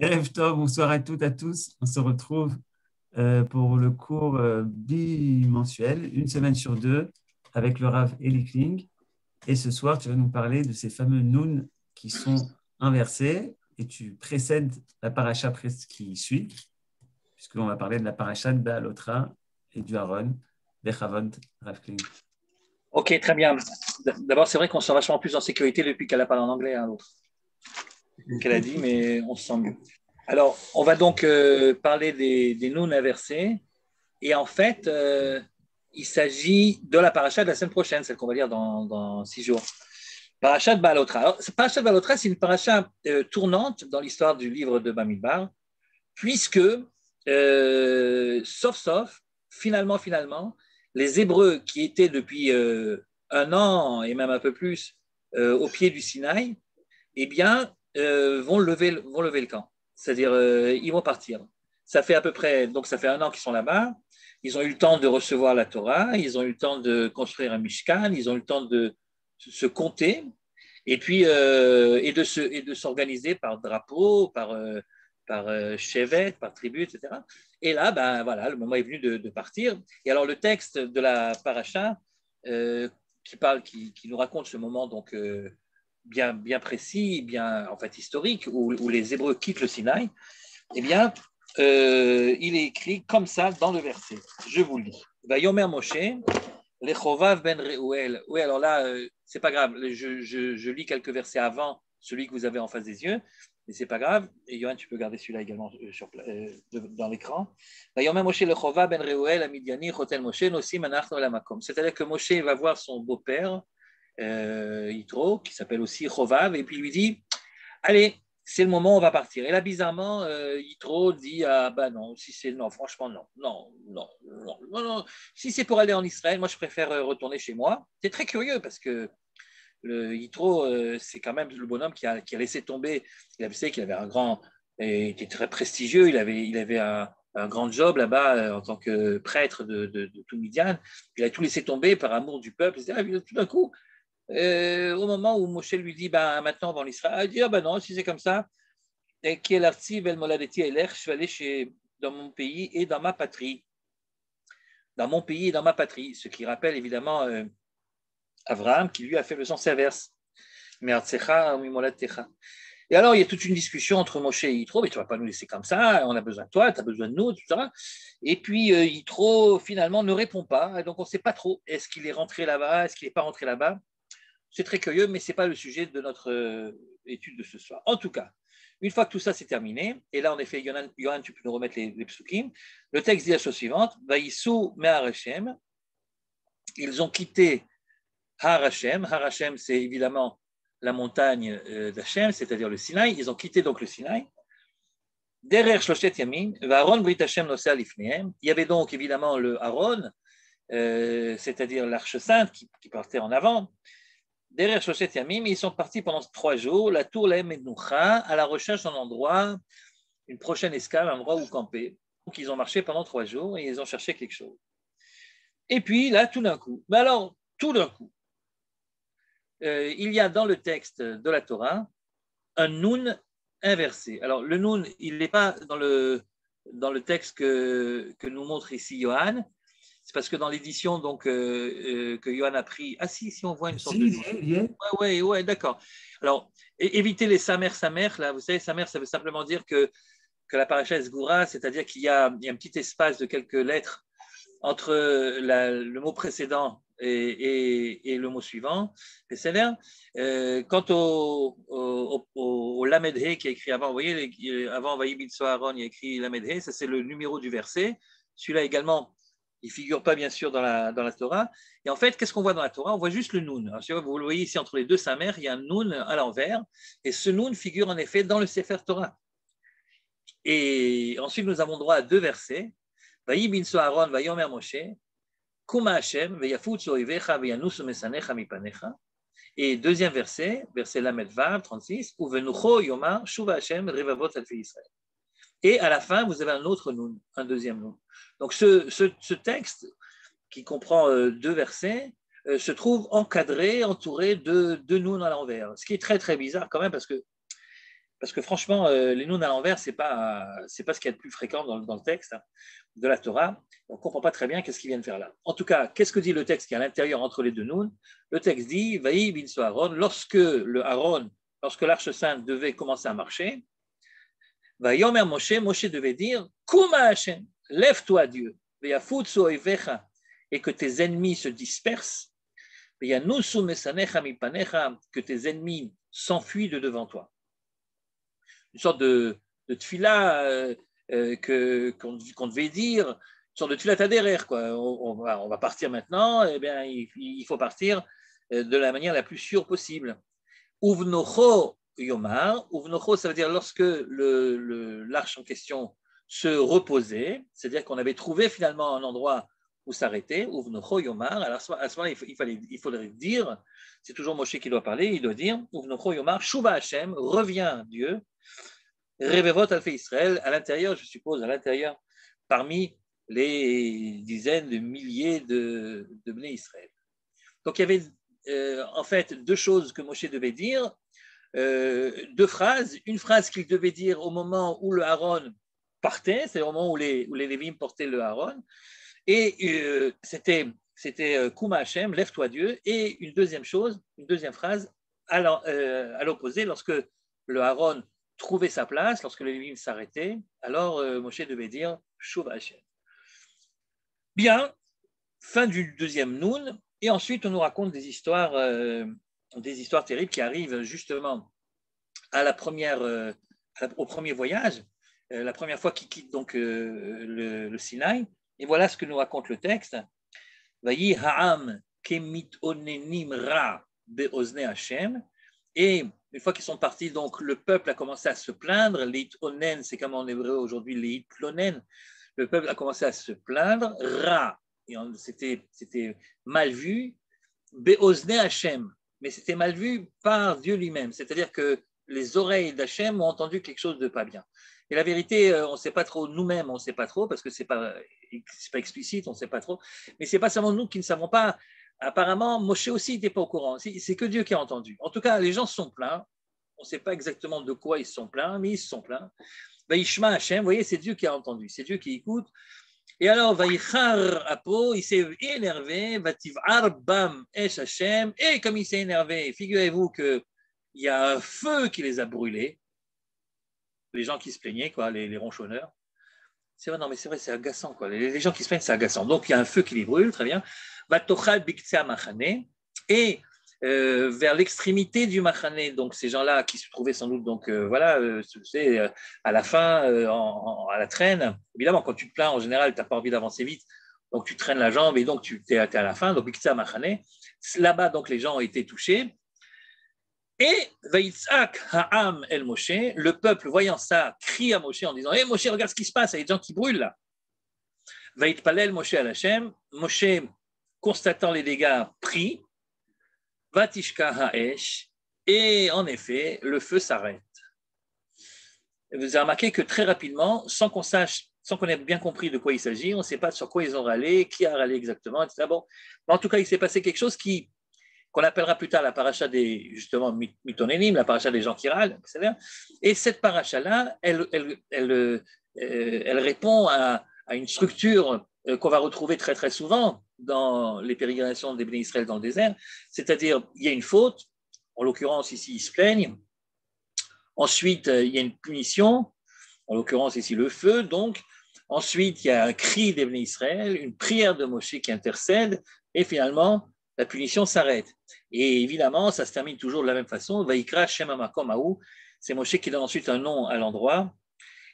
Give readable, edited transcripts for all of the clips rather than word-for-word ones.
Erev Tov, bonsoir à toutes, à tous. On se retrouve pour le cours bimensuel, une semaine sur deux, avec le Rav Eli Kling. Et ce soir, tu vas nous parler de ces fameux Nun qui sont inversés et tu précèdes la paracha qui suit, puisqu'on va parler de la paracha de Be'alotra et du Aaron, Bechavod, Rav Kling. Ok, très bien. D'abord, c'est vrai qu'on se sent vachement plus en sécurité depuis qu'elle a parlé en anglais, hein, l'autre, qu'elle a dit, mais on se sent mieux. Alors, on va donc parler des nouns inversés. Et en fait, il s'agit de la paracha de la semaine prochaine, celle qu'on va lire dans 6 jours. Paracha de Balotra. Alors, paracha de Balotra, c'est une paracha tournante dans l'histoire du livre de Bamidbar, puisque, sauf, finalement, les Hébreux qui étaient depuis un an et même un peu plus au pied du Sinaï, eh bien, vont lever le camp. C'est-à-dire, ils vont partir. Ça fait ça fait un an qu'ils sont là-bas. Ils ont eu le temps de recevoir la Torah, ils ont eu le temps de construire un Mishkan, ils ont eu le temps de se compter, et puis et de s'organiser par drapeau, par chevet, par tribu, etc. Et là, ben voilà, le moment est venu de partir. Et alors le texte de la paracha qui nous raconte ce moment donc bien précis, bien en fait historique, où les Hébreux quittent le Sinaï, eh bien, il est écrit comme ça dans le verset. Je vous le lis. Vayomer Moshe, Lechovav ben Reuel. Oui, alors là, c'est pas grave. Je lis quelques versets avant celui que vous avez en face des yeux, mais c'est pas grave. Et Johan, tu peux garder celui-là également dans l'écran. Vayomer Moshe Lechovav ben Reuel, Amidiani, Chotel Moshe, Nosim Anachno Lamakom. C'est-à-dire que Moshe va voir son beau-père, Yitro, qui s'appelle aussi Chovav, et puis il lui dit allez, c'est le moment, on va partir. Et là, bizarrement, Yitro dit ah bah non, si c'est non, franchement non. Si c'est pour aller en Israël, moi je préfère retourner chez moi. C'est très curieux parce que le Yitro, c'est quand même le bonhomme qui a laissé tomber. Vous savez qu'il avait il était très prestigieux. Il avait un grand job là-bas en tant que prêtre de tout Midian. Il a tout laissé tomber par amour du peuple. Tout d'un coup, au moment où Moshe lui dit bah, maintenant on va en Israël, il dit ah ben non, si c'est comme ça, qui est l'arti vel moladeti elech, je vais aller dans mon pays et dans ma patrie. Dans mon pays et dans ma patrie, ce qui rappelle évidemment Abraham qui lui a fait le sens inverse. Et alors, il y a toute une discussion entre Moshe et Yitro, mais tu ne vas pas nous laisser comme ça, on a besoin de toi, tu as besoin de nous, etc. Et puis, Yitro, finalement, ne répond pas, et donc on ne sait pas trop, est-ce qu'il est rentré là-bas, est-ce qu'il n'est pas rentré là-bas. C'est très curieux, mais ce n'est pas le sujet de notre étude de ce soir. En tout cas, une fois que tout ça c'est terminé, et là en effet, Yohan, tu peux nous remettre les psukim, le texte dit la chose suivante, Vaïsou Mehar Hashem, ils ont quitté Har Hashem. Har Hashem, c'est évidemment la montagne d'Hashem, c'est-à-dire le Sinaï. Ils ont quitté donc le Sinaï. Derrière Shloshet Yamin, Aaron Brit Hashem Nosea Lifnehem. Il y avait donc évidemment le Aaron, c'est-à-dire l'Arche Sainte qui partait en avant. Derrière Shoshet Yamim, ils sont partis pendant 3 jours, la tour Lahem Ednoucha, à la recherche d'un endroit, une prochaine escale, un endroit où camper. Donc ils ont marché pendant 3 jours et ils ont cherché quelque chose. Et puis là, tout d'un coup, il y a dans le texte de la Torah un Nun inversé. Alors le Nun, il n'est pas dans le texte que nous montre ici Johan. C'est parce que dans l'édition donc que Johan a pris, si on voit une sorte de Nun. Ouais, d'accord. Alors évitez les samer là, vous savez samer ça veut simplement dire que la paracha est sgoura, c'est-à-dire qu'il y a un petit espace de quelques lettres entre le mot précédent et le mot suivant. Quant au Lamed He qui est écrit avant, vous voyez, avant Vayibit Soharon, il y a écrit Lamed He, ça c'est le numéro du verset. Celui-là également, il ne figure pas bien sûr dans la Torah. Et en fait, qu'est-ce qu'on voit dans la Torah? On voit juste le Nun. Alors, vous le voyez ici entre les deux Samer, il y a un Nun à l'envers. Et ce Nun figure en effet dans le Sefer Torah. Et ensuite, nous avons droit à 2 versets. Vayibin Soharon, Vayomer Moshe, Kuma Hashem, Veyafut Soivecha, Veyanus Mesanecha Mipanecha. Et deuxième verset, verset Lamed Vav, 36, Uvenucho Yomar, Shuva Hashem, Revavot Alfi Israël. Et à la fin, vous avez un autre Nun, un deuxième Nun. Donc ce texte, qui comprend 2 versets, se trouve encadré, entouré de Nun à l'envers. Ce qui est très, très bizarre quand même, parce que parce que franchement, les nouns à l'envers, c'est pas ce qu'il y a de plus fréquent dans le texte de la Torah. On ne comprend pas très bien qu'est-ce qu'ils viennent faire là. En tout cas, qu'est-ce que dit le texte qui est à l'intérieur entre les deux nouns? Le texte dit, Vaï binso Aaron, lorsque l'arche sainte devait commencer à marcher, Vayomer Moshe, Moshe devait dire, Kuma Hashem, lève-toi Dieu, Veyafutsu oivecha, et que tes ennemis se dispersent, Veyanusu mesanecha mipanecha, que tes ennemis s'enfuient de devant toi. Une sorte de tfila qu'on devait dire, une sorte de tfila taderer, quoi. On va partir maintenant, eh bien, il faut partir de la manière la plus sûre possible. Uvnocho yomar, uvnocho, ça veut dire lorsque l'arche en question se reposait, c'est-à-dire qu'on avait trouvé finalement un endroit où s'arrêter, uvnocho yomar, alors à ce moment-là, il faudrait dire, c'est toujours Moshe qui doit parler, il doit dire, uvnocho yomar, shuva Hashem, revient Dieu, Revevot Alfei Israël, à l'intérieur, je suppose, parmi les dizaines de milliers de Bnei Israël. Donc il y avait en fait deux choses que Moshe devait dire, deux phrases. Une phrase qu'il devait dire au moment où le Aaron partait, c'est au moment où les Lévim portaient le Aaron, et c'était Kuma Hashem, lève-toi Dieu, et une deuxième phrase à l'opposé, lorsque le Aaron trouvait sa place, lorsque les Lévim s'arrêtaient, alors Moshe devait dire Shuv Hashem. Bien, fin du deuxième Noun, et ensuite on nous raconte des histoires terribles qui arrivent justement à au premier voyage, la première fois qu'il quitte donc le Sinaï. Et voilà ce que nous raconte le texte. Vayi ha'am kemit onenim ra be'ozne Hashem. Et une fois qu'ils sont partis, donc le peuple a commencé à se plaindre. Leit onen, c'est comme en hébreu aujourd'hui leit plonen. Le peuple a commencé à se plaindre. Ra, c'était mal vu. Be'ozne Hashem, mais c'était mal vu par Dieu lui-même. C'est-à-dire que les oreilles d'Hachem ont entendu quelque chose de pas bien. Et la vérité, on ne sait pas trop, nous-mêmes, on ne sait pas trop, parce que ce n'est pas explicite, on ne sait pas trop. Mais ce n'est pas seulement nous qui ne savons pas. Apparemment, Moshe aussi n'était pas au courant. C'est que Dieu qui a entendu. En tout cas, les gens se sont plaints. On ne sait pas exactement de quoi ils se sont plaints, mais ils se sont plaints. Vaishma Hachem, vous voyez, c'est Dieu qui a entendu. C'est Dieu qui écoute. Et alors, Vaïchar Apo, il s'est énervé, Vativ'ar Bam Esh Hachem, et comme il s'est énervé, figurez-vous qu'il y a un feu qui les a brûlés, les gens qui se plaignaient, quoi, les ronchonneurs. C'est vrai, non, mais c'est vrai, c'est agaçant, quoi. Les gens qui se plaignent, c'est agaçant. Donc, il y a un feu qui les brûle, très bien. Vatochal Biktsea Machane, et vers l'extrémité du Machane, donc ces gens-là qui se trouvaient sans doute, donc à la fin, à la traîne. Évidemment, quand tu te plains, en général, tu n'as pas envie d'avancer vite, donc tu traînes la jambe et donc tu es à la fin, donc Biktsea Machane. Là-bas, donc les gens ont été touchés. Et Vaïtzak Ha'am El Moshe, le peuple voyant ça, crie à Moshe en disant Hé Moshe, regarde ce qui se passe, il y a des gens qui brûlent là. Vaïtpalel Moshe al Hashem, Moshe, constatant les dégâts, prie. Vatishka Ha'esh, et en effet, le feu s'arrête. Vous avez remarqué que très rapidement, sans qu'on ait bien compris de quoi il s'agit, on ne sait pas sur quoi ils ont râlé, qui a râlé exactement, etc. Bon, mais en tout cas, il s'est passé quelque chose qu'on appellera plus tard la paracha des, justement, Mitonénim, la paracha des gens qui râlent, etc. Et cette paracha-là, elle répond à une structure qu'on va retrouver très très souvent dans les pérégrinations des Bnei Israël dans le désert, c'est-à-dire il y a une faute, en l'occurrence ici ils se plaignent, ensuite il y a une punition, en l'occurrence ici le feu, donc ensuite il y a un cri des Bnei Israël, une prière de Moshe qui intercède, et finalement la punition s'arrête. Et évidemment ça se termine toujours de la même façon, Vaïkra Shem HaMakom Haou, c'est Moshe qui donne ensuite un nom à l'endroit,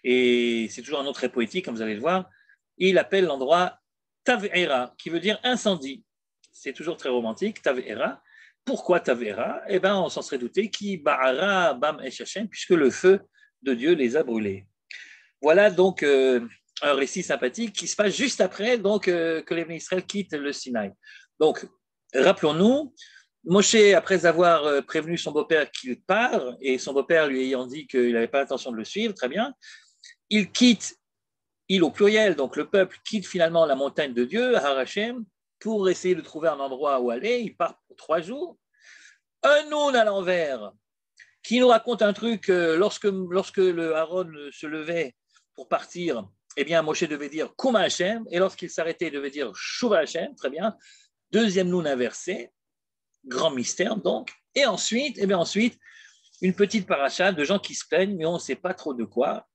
et c'est toujours un nom très poétique comme vous allez le voir. Il appelle l'endroit Tav'era, qui veut dire incendie. C'est toujours très romantique, Tav'era. Pourquoi Tav'era? Eh bien, on s'en serait douté, qui ba'ara bam esh Hashem, puisque le feu de Dieu les a brûlés. Voilà donc un récit sympathique qui se passe juste après donc, que les Bnei Israël quittent le Sinaï. Donc, rappelons-nous, Moshe, après avoir prévenu son beau-père qu'il part, et son beau-père lui ayant dit qu'il n'avait pas l'intention de le suivre, très bien, il quitte, il au pluriel, donc le peuple quitte finalement la montagne de Dieu, Har Hashem, pour essayer de trouver un endroit où aller. Il part pour 3 jours. Un noun à l'envers qui nous raconte un truc, lorsque le Aaron se levait pour partir, eh bien, Moshe devait dire Kuma Hashem, et lorsqu'il s'arrêtait, il devait dire Shuva Hashem, très bien. Deuxième noun inversé, grand mystère donc. Et ensuite, une petite paracha de gens qui se plaignent, mais on ne sait pas trop de quoi.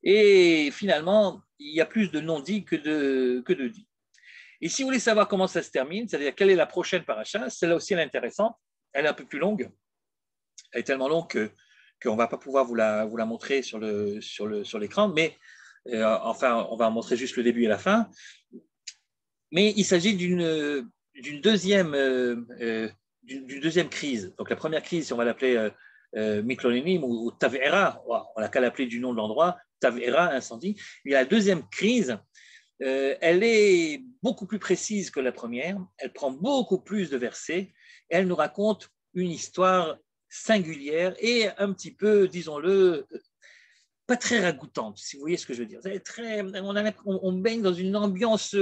Et finalement, il y a plus de non-dits que de dits. Et si vous voulez savoir comment ça se termine, c'est-à-dire quelle est la prochaine paracha, celle-là aussi elle est intéressante, elle est un peu plus longue, elle est tellement longue qu'on ne va pas pouvoir vous la montrer sur l'écran, mais enfin, on va montrer juste le début et la fin. Mais il s'agit d'une deuxième crise. Donc la première crise, si on va l'appeler Mikloninim ou Tavera, on n'a qu'à l'appeler du nom de l'endroit, Tavera, incendie. Il y a la deuxième crise, elle est beaucoup plus précise que la première, elle prend beaucoup plus de versets, elle nous raconte une histoire singulière et un petit peu, disons-le, pas très ragoûtante, si vous voyez ce que je veux dire. On baigne dans une ambiance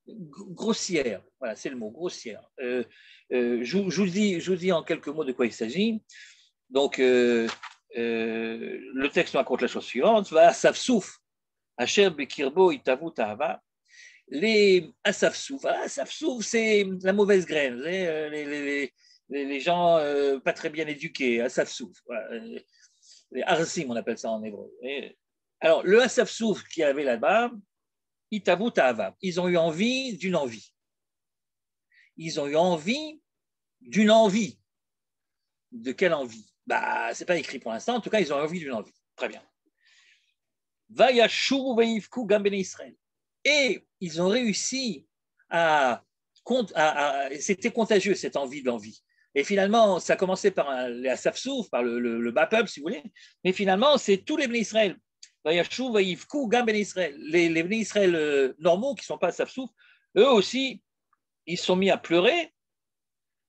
grossière, voilà, c'est le mot, grossière. Je vous dis en quelques mots de quoi il s'agit. Donc, le texte nous raconte la chose suivante, va Asafsouf, Asher Bekirbo Itavu Tahava. Les Asafsouf, c'est la mauvaise graine, les gens pas très bien éduqués, Asafsouf. Voilà. Les Arsim, on appelle ça en hébreu. Alors, le Asafsouf qui avait là-bas, Itavu Tahava, ils ont eu envie d'une envie. Ils ont eu envie d'une envie. De quelle envie? Bah, c'est pas écrit pour l'instant. En tout cas, ils ont envie d'une envie. Très bien. Vayashuvu veivku gam bnei Israël. Et ils ont réussi c'était contagieux cette envie de l'envie. Et finalement, ça a commencé par les Asafsouf, par le bas peuple, si vous voulez. Mais finalement, c'est tous les bnei Israël. Vayashuvu veivku gam bnei Israël. Les bnei Israël normaux qui ne sont pas Asafsouf, eux aussi, ils se sont mis à pleurer.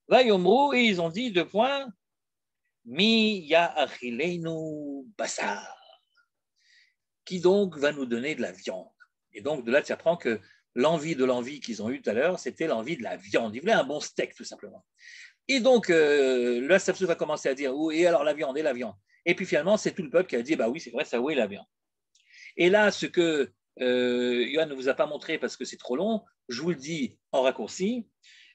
Vayomru, et ils ont dit, 2 points, Mi ya achileinu basar. Qui donc va nous donner de la viande. Et donc, de là, tu apprends que l'envie qu'ils ont eue tout à l'heure, c'était l'envie de la viande. Ils voulaient un bon steak, tout simplement. Et donc, là, Sapsou va commencer à dire, et alors la viande, et la viande. Et puis finalement, c'est tout le peuple qui a dit, bah oui, c'est vrai, ça, où est la viande. Et là, ce que Yohann ne vous a pas montré parce que c'est trop long, je vous le dis en raccourci,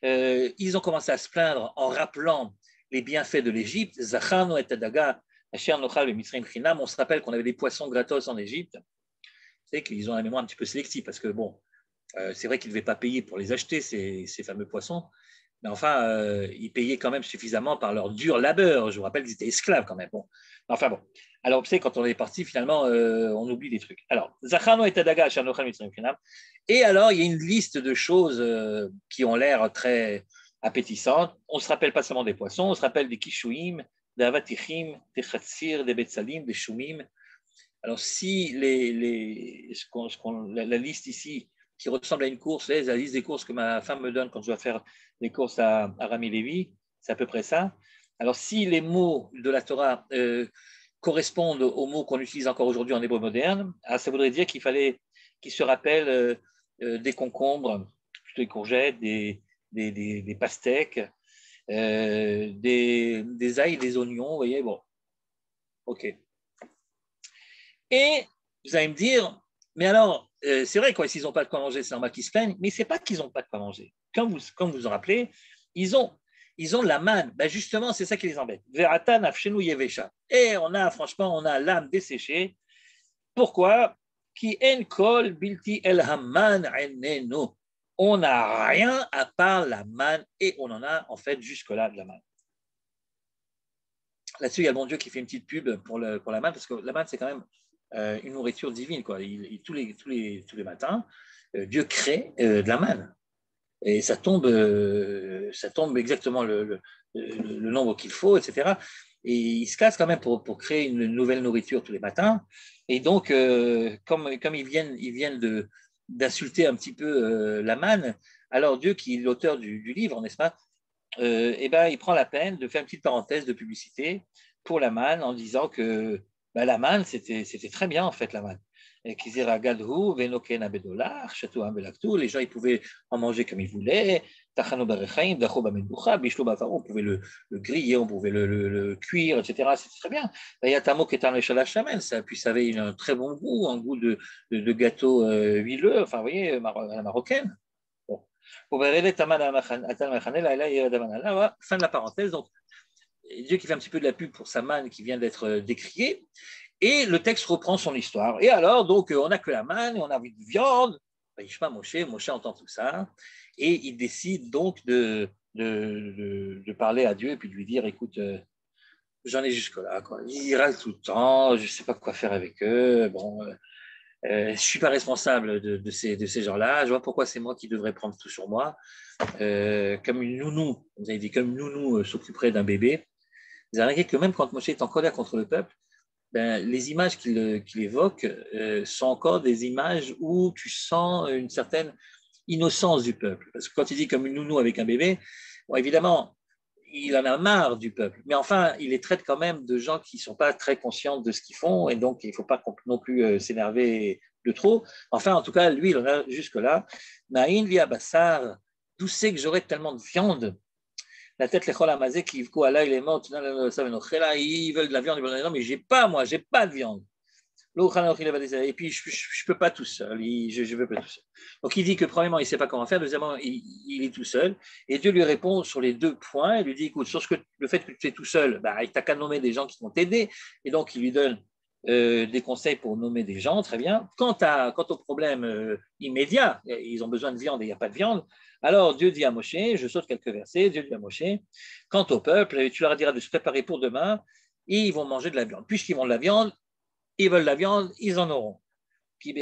ils ont commencé à se plaindre en rappelant les bienfaits de l'Égypte. Zachano et Tadaga, on se rappelle qu'on avait des poissons gratos en Égypte. C'est qu'ils ont la mémoire un petit peu sélective parce que, bon, c'est vrai qu'ils ne devaient pas payer pour les acheter, ces fameux poissons, mais enfin, ils payaient quand même suffisamment par leur dur labeur. Je vous rappelle qu'ils étaient esclaves quand même. Bon. Enfin bon. Alors, vous savez, quand on est parti, finalement, on oublie des trucs. Alors, Zachano et Tadaga, et alors, il y a une liste de choses qui ont l'air très appétissantes. On ne se rappelle pas seulement des poissons, on se rappelle des kishouim, des avatichim, des khatsir, des betsalim, des choumim. Alors, si la liste ici, qui ressemble à une course, c'est la liste des courses que ma femme me donne quand je dois faire les courses à Rami Lévi, c'est à peu près ça. Alors, si les mots de la Torah correspondent aux mots qu'on utilise encore aujourd'hui en hébreu moderne, ça voudrait dire qu'il fallait qu'ils se rappellent des concombres, plutôt des courgettes, des pastèques, des ails, des oignons, vous voyez, bon. OK. Et vous allez me dire, mais alors, c'est vrai, quoi, s'ils n'ont pas de quoi manger, c'est normal qu'ils se plaignent, mais ce n'est pas qu'ils n'ont pas de quoi manger. Comme vous vous en rappelez, ils ont la manne. Ben justement, c'est ça qui les embête. Veratan afshenu yevesha. Et franchement, on a l'âme desséchée. Pourquoi? Ki en kol bilti el haman enenu. On n'a rien à part la manne et on en a en fait jusque-là de la manne. Là-dessus, il y a le bon Dieu qui fait une petite pub pour la manne, parce que la manne, c'est quand même une nourriture divine, quoi. Tous les matins, Dieu crée de la manne. Et ça tombe exactement le nombre qu'il faut, etc. Et il se casse quand même pour créer une nouvelle nourriture tous les matins. Et donc, comme ils viennent d'insulter un petit peu la manne, alors Dieu, qui est l'auteur du livre, n'est-ce pas, il prend la peine de faire une petite parenthèse de publicité pour la manne en disant que Ben, la manne, c'était très bien, en fait, la manne. Les gens, ils pouvaient en manger comme ils voulaient. On pouvait le griller, on pouvait le cuire, etc. C'était très bien. Puis ça avait un très bon goût, un goût de gâteau huileux, enfin, vous voyez, à la marocaine. Bon. Fin de la parenthèse. Donc, Dieu qui fait un petit peu de la pub pour sa manne qui vient d'être décriée. Et le texte reprend son histoire. Et alors, donc, on n'a que la manne, on a envie de viande. Ben, je sais pas, Moshe entend tout ça. Et il décide donc de parler à Dieu et puis de lui dire, écoute, j'en ai jusque-là. Quoi. Ils râlent tout le temps, je ne sais pas quoi faire avec eux. Bon, je ne suis pas responsable de ces gens-là. Je vois pourquoi c'est moi qui devrais prendre tout sur moi. Comme une nounou, vous avez dit, comme une nounou s'occuperait d'un bébé. Vous avez remarqué que même quand Moshe est en colère contre le peuple, ben, les images qu'il évoque sont encore des images où tu sens une certaine innocence du peuple. Parce que quand il dit comme une nounou avec un bébé, bon, évidemment, il en a marre du peuple. Mais enfin, il les traite quand même de gens qui ne sont pas très conscients de ce qu'ils font et donc il ne faut pas non plus s'énerver de trop. Enfin, en tout cas, lui, il en a jusque-là. Naïn li abassar, d'où c'est que j'aurais tellement de viande? La tête les cholamazé qui à là il est mort, ils veulent de la viande, ils veulent de la viande, mais j'ai pas de viande. Et puis je peux pas tout seul, je veux pas tout seul. Donc il dit que premièrement il sait pas comment faire, deuxièmement il est tout seul, et Dieu lui répond sur les deux points. Il lui dit écoute, sur le fait que tu es tout seul, bah, il t'a qu'à nommer des gens qui vont t'aider, et donc il lui donne des conseils pour nommer des gens, très bien. Quant au problème immédiat, ils ont besoin de viande et il n'y a pas de viande. Alors Dieu dit à Moshe, je saute quelques versets, Dieu dit à Moshe, quant au peuple, tu leur diras de se préparer pour demain, et ils vont manger de la viande. Puisqu'ils vont de la viande, ils veulent la viande, ils en auront. Puisque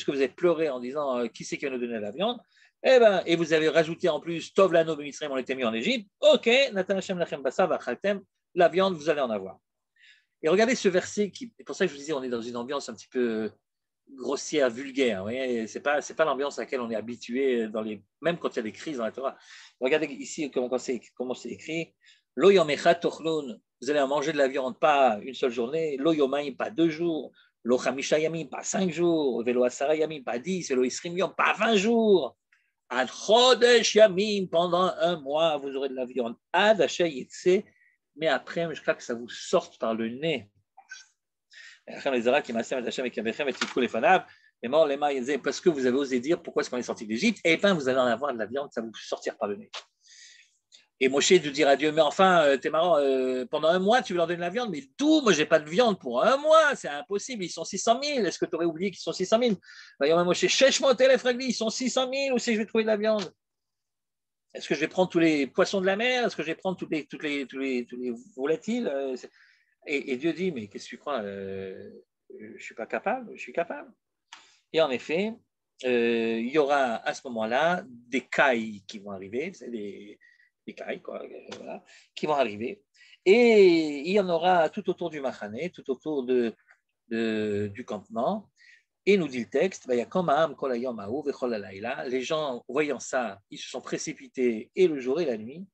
vous avez pleuré en disant qui c'est qui va nous donner la viande, et vous avez rajouté en plus Tov lano b'Mitzrayim, on était mis en Égypte, ok, Natan Hashem lachem basar v'achaltem, la viande, vous allez en avoir. Et regardez ce verset, c'est pour ça que je vous disais, on est dans une ambiance un petit peu grossière, vulgaire. C'est pas l'ambiance à laquelle on est habitué, même quand il y a des crises dans la Torah. Regardez ici comment c'est écrit. Lo yomecha tochlun, vous allez en manger de la viande, pas une seule journée. Lo yomaim, pas 2 jours. Lo chamisha yamim, pas 5 jours. Velo asara yamim, pas 10. Velo isrim yom, pas 20 jours. Ad chodesh yamim, pendant un mois, vous aurez de la viande. Ad asher yitse, mais après, je crois que ça vous sorte par le nez. Parce que vous avez osé dire pourquoi est-ce qu'on est sorti d'Égypte, et bien vous allez en avoir de la viande, ça va vous sortir par le nez. Et Moshe de dire à Dieu, mais enfin, t'es marrant, pendant un mois, tu veux leur donner de la viande, mais d'où? Moi, j'ai pas de viande pour un mois, c'est impossible, ils sont 600 000. Est-ce que tu aurais oublié qu'ils sont 600 000? Moshe, cherche-moi les fraglis, ils sont 600 000, où c'est que je vais trouver de la viande? Est-ce que je vais prendre tous les poissons de la mer? Est-ce que je vais prendre tous les volatiles? Et Dieu dit, mais qu'est-ce que tu crois? Je ne suis pas capable, je suis capable. Et en effet, il y aura à ce moment-là des cailles qui vont arriver, des cailles, quoi, voilà, qui vont arriver. Et il y en aura tout autour du Machané, tout autour du campement. Et nous dit le texte, les gens, voyant ça, ils se sont précipités et le jour et la nuit,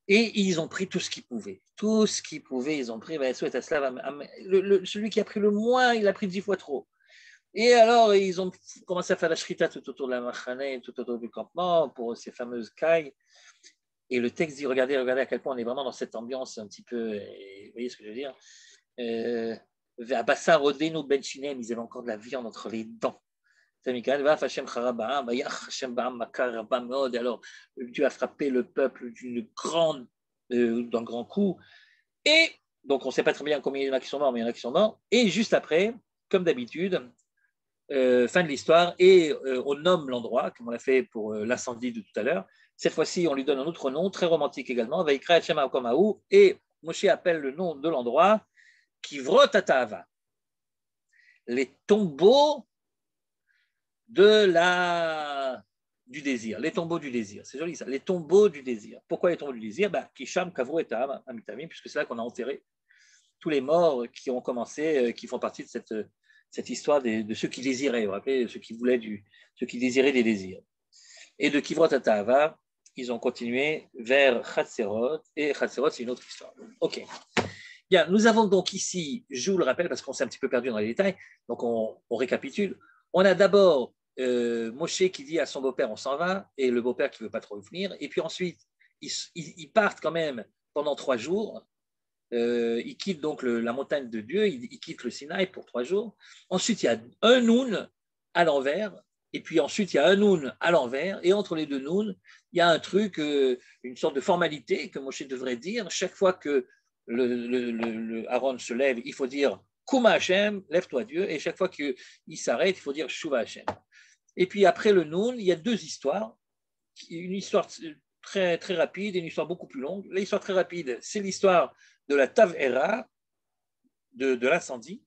et ils ont pris tout ce qu'ils pouvaient. Tout ce qu'ils pouvaient, ils ont pris. Celui qui a pris le moins, il a pris 10 fois trop. Et alors, ils ont commencé à faire la shrita tout autour de la machane, tout autour du campement, pour ces fameuses cailles. Et le texte dit, regardez à quel point on est vraiment dans cette ambiance un petit peu, vous voyez ce que je veux dire, à Bassar Odeno Benchinem, ils avaient encore de la viande entre les dents. Alors, Dieu a frappé le peuple d'un grand coup. Et donc, on ne sait pas très bien combien il y en a qui sont morts, mais il y en a qui sont morts. Et juste après, comme d'habitude, fin de l'histoire, et on nomme l'endroit, comme on l'a fait pour l'incendie de tout à l'heure. Cette fois-ci, on lui donne un autre nom, très romantique également, Vaikra Hashem Hakomahu, et Moshe appelle le nom de l'endroit Kivrot Atahava, les tombeaux du désir, les tombeaux du désir. C'est joli ça, les tombeaux du désir. Pourquoi les tombeaux du désir? Kisham Kavro et Ta'am Amitamim, puisque c'est là qu'on a enterré tous les morts qui ont commencé, qui font partie de cette histoire de ceux qui désiraient, vous vous rappelez, ceux qui désiraient des désirs. Et de Kivrot Atahava, ils ont continué vers Chatserot, et Chatserot, c'est une autre histoire. Ok. Bien, nous avons donc ici, je vous le rappelle parce qu'on s'est un petit peu perdu dans les détails, donc on récapitule. On a d'abord Moshe qui dit à son beau-père on s'en va, et le beau-père qui ne veut pas trop venir, et puis ensuite ils partent quand même pendant 3 jours. Ils quittent donc la montagne de Dieu, ils quittent le Sinaï pour 3 jours. Ensuite, il y a un Noun à l'envers, et puis ensuite, il y a un Noun à l'envers, et entre les deux Nouns, il y a un truc, une sorte de formalité que Moshe devrait dire. Chaque fois que le Aaron se lève, il faut dire Kuma Hashem, lève-toi Dieu, et chaque fois qu'il s'arrête, il faut dire Shuva Hashem. Et puis après le Noun, il y a 2 histoires. Une histoire très, très rapide et une histoire beaucoup plus longue. L'histoire très rapide, c'est l'histoire de la Tav'era, de l'incendie.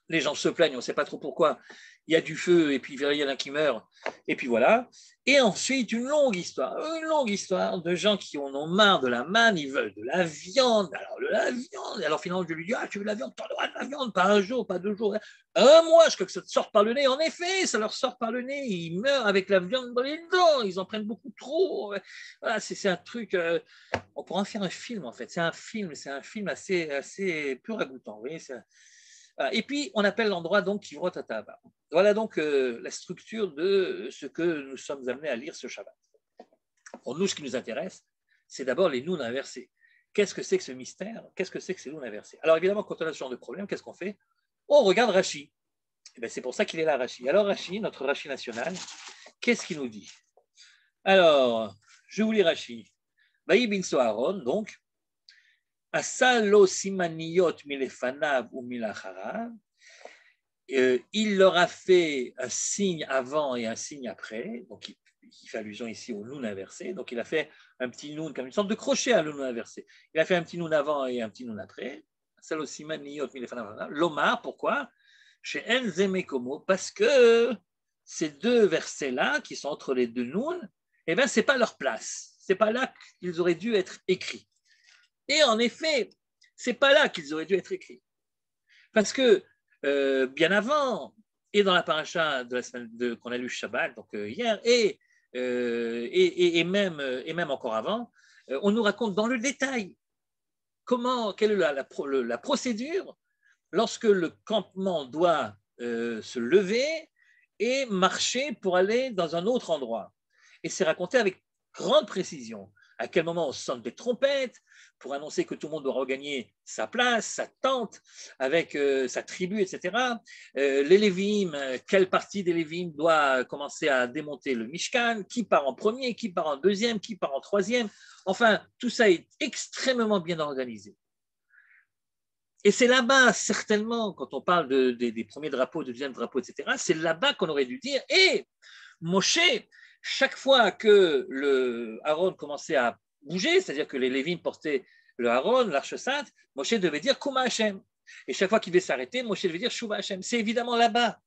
Les gens se plaignent, on ne sait pas trop pourquoi. Il y a du feu et puis il y en a qui meurent. Et puis voilà. Et ensuite, une longue histoire de gens qui en ont marre de la manne, ils veulent de la viande. Alors, de la viande. Alors finalement, je lui dis, tu veux de la viande, tu auras de la viande, pas un jour, pas 2 jours. Un mois, je crois que ça te sort par le nez. En effet, ça leur sort par le nez. Ils meurent avec la viande dans les dents. Ils en prennent beaucoup trop. Voilà, c'est un truc. On pourra en faire un film, en fait. C'est un film assez peu ragoûtant. Vous voyez, et puis, on appelle l'endroit donc Kivrot Atahava. Voilà donc la structure de ce que nous sommes amenés à lire ce Shabbat. Pour nous, ce qui nous intéresse, c'est d'abord les Noun inversés. Qu'est-ce que c'est que ce mystère? Qu'est-ce que c'est que ces Noun inversés? Alors évidemment, quand on a ce genre de problème, qu'est-ce qu'on fait? On regarde Rashi. C'est pour ça qu'il est là, Rashi. Alors Rashi, notre Rashi national, qu'est-ce qu'il nous dit? Alors, je vous lis Rashi. Vaï bin Soharon, donc, Asalo simaniyot milefanav ou milacharav. Il leur a fait un signe avant et un signe après, donc il fait allusion ici au noun inversé, donc il a fait un petit noun comme une sorte de crochet à le noun inversé. Il a fait un petit noun avant et un petit noun après. Asalo simaniyot milefanav. L'omar, pourquoi? Chez Enzemekomo, parce que ces 2 versets-là, qui sont entre les 2 nouns, eh bien, ce n'est pas leur place. Ce n'est pas là qu'ils auraient dû être écrits. Et en effet, ce n'est pas là qu'ils auraient dû être écrits. Parce que bien avant, et dans la paracha de la semaine qu'on a lu Shabbat, donc hier, et même encore avant, on nous raconte dans le détail quelle est la procédure lorsque le campement doit se lever et marcher pour aller dans un autre endroit. Et c'est raconté avec grande précision. À quel moment on sonne des trompettes pour annoncer que tout le monde doit regagner sa place, sa tente, avec sa tribu, etc. Les Lévim, quelle partie des Lévim doit commencer à démonter le Mishkan, qui part en premier, qui part en deuxième, qui part en troisième. Enfin, tout ça est extrêmement bien organisé. Et c'est là-bas, certainement, quand on parle des premiers drapeaux, du deuxième drapeau, etc., c'est là-bas qu'on aurait dû dire, et Moshe, chaque fois que le Aaron commençait à bouger, c'est-à-dire que les Lévim portaient le Aaron, l'arche sainte, Moshe devait dire Kuma Hashem. Et chaque fois qu'il devait s'arrêter, Moshe devait dire Shuva Hashem. C'est évidemment là-bas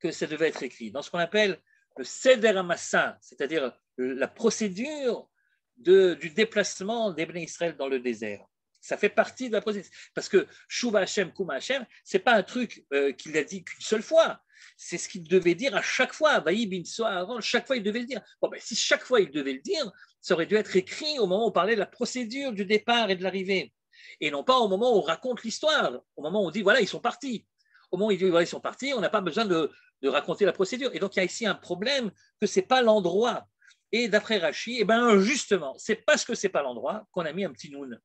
que ça devait être écrit, dans ce qu'on appelle le Seder Amassa, c'est-à-dire la procédure du déplacement des Bnei Israël dans le désert. Ça fait partie de la procédure. Parce que Shuva Hashem, Kuma Hashem, ce n'est pas un truc qu'il a dit qu'une seule fois. C'est ce qu'il devait dire à chaque fois. Vaï bin Soharon, chaque fois il devait le dire. Bon, si chaque fois il devait le dire, ça aurait dû être écrit au moment où on parlait de la procédure du départ et de l'arrivée. Et non pas au moment où on raconte l'histoire, au moment où on dit voilà, ils sont partis. Au moment où il dit voilà, ils sont partis, on n'a pas besoin de raconter la procédure. Et donc il y a ici un problème que ce n'est pas l'endroit. Et d'après Rashi, justement, c'est parce que ce n'est pas l'endroit qu'on a mis un petit noun.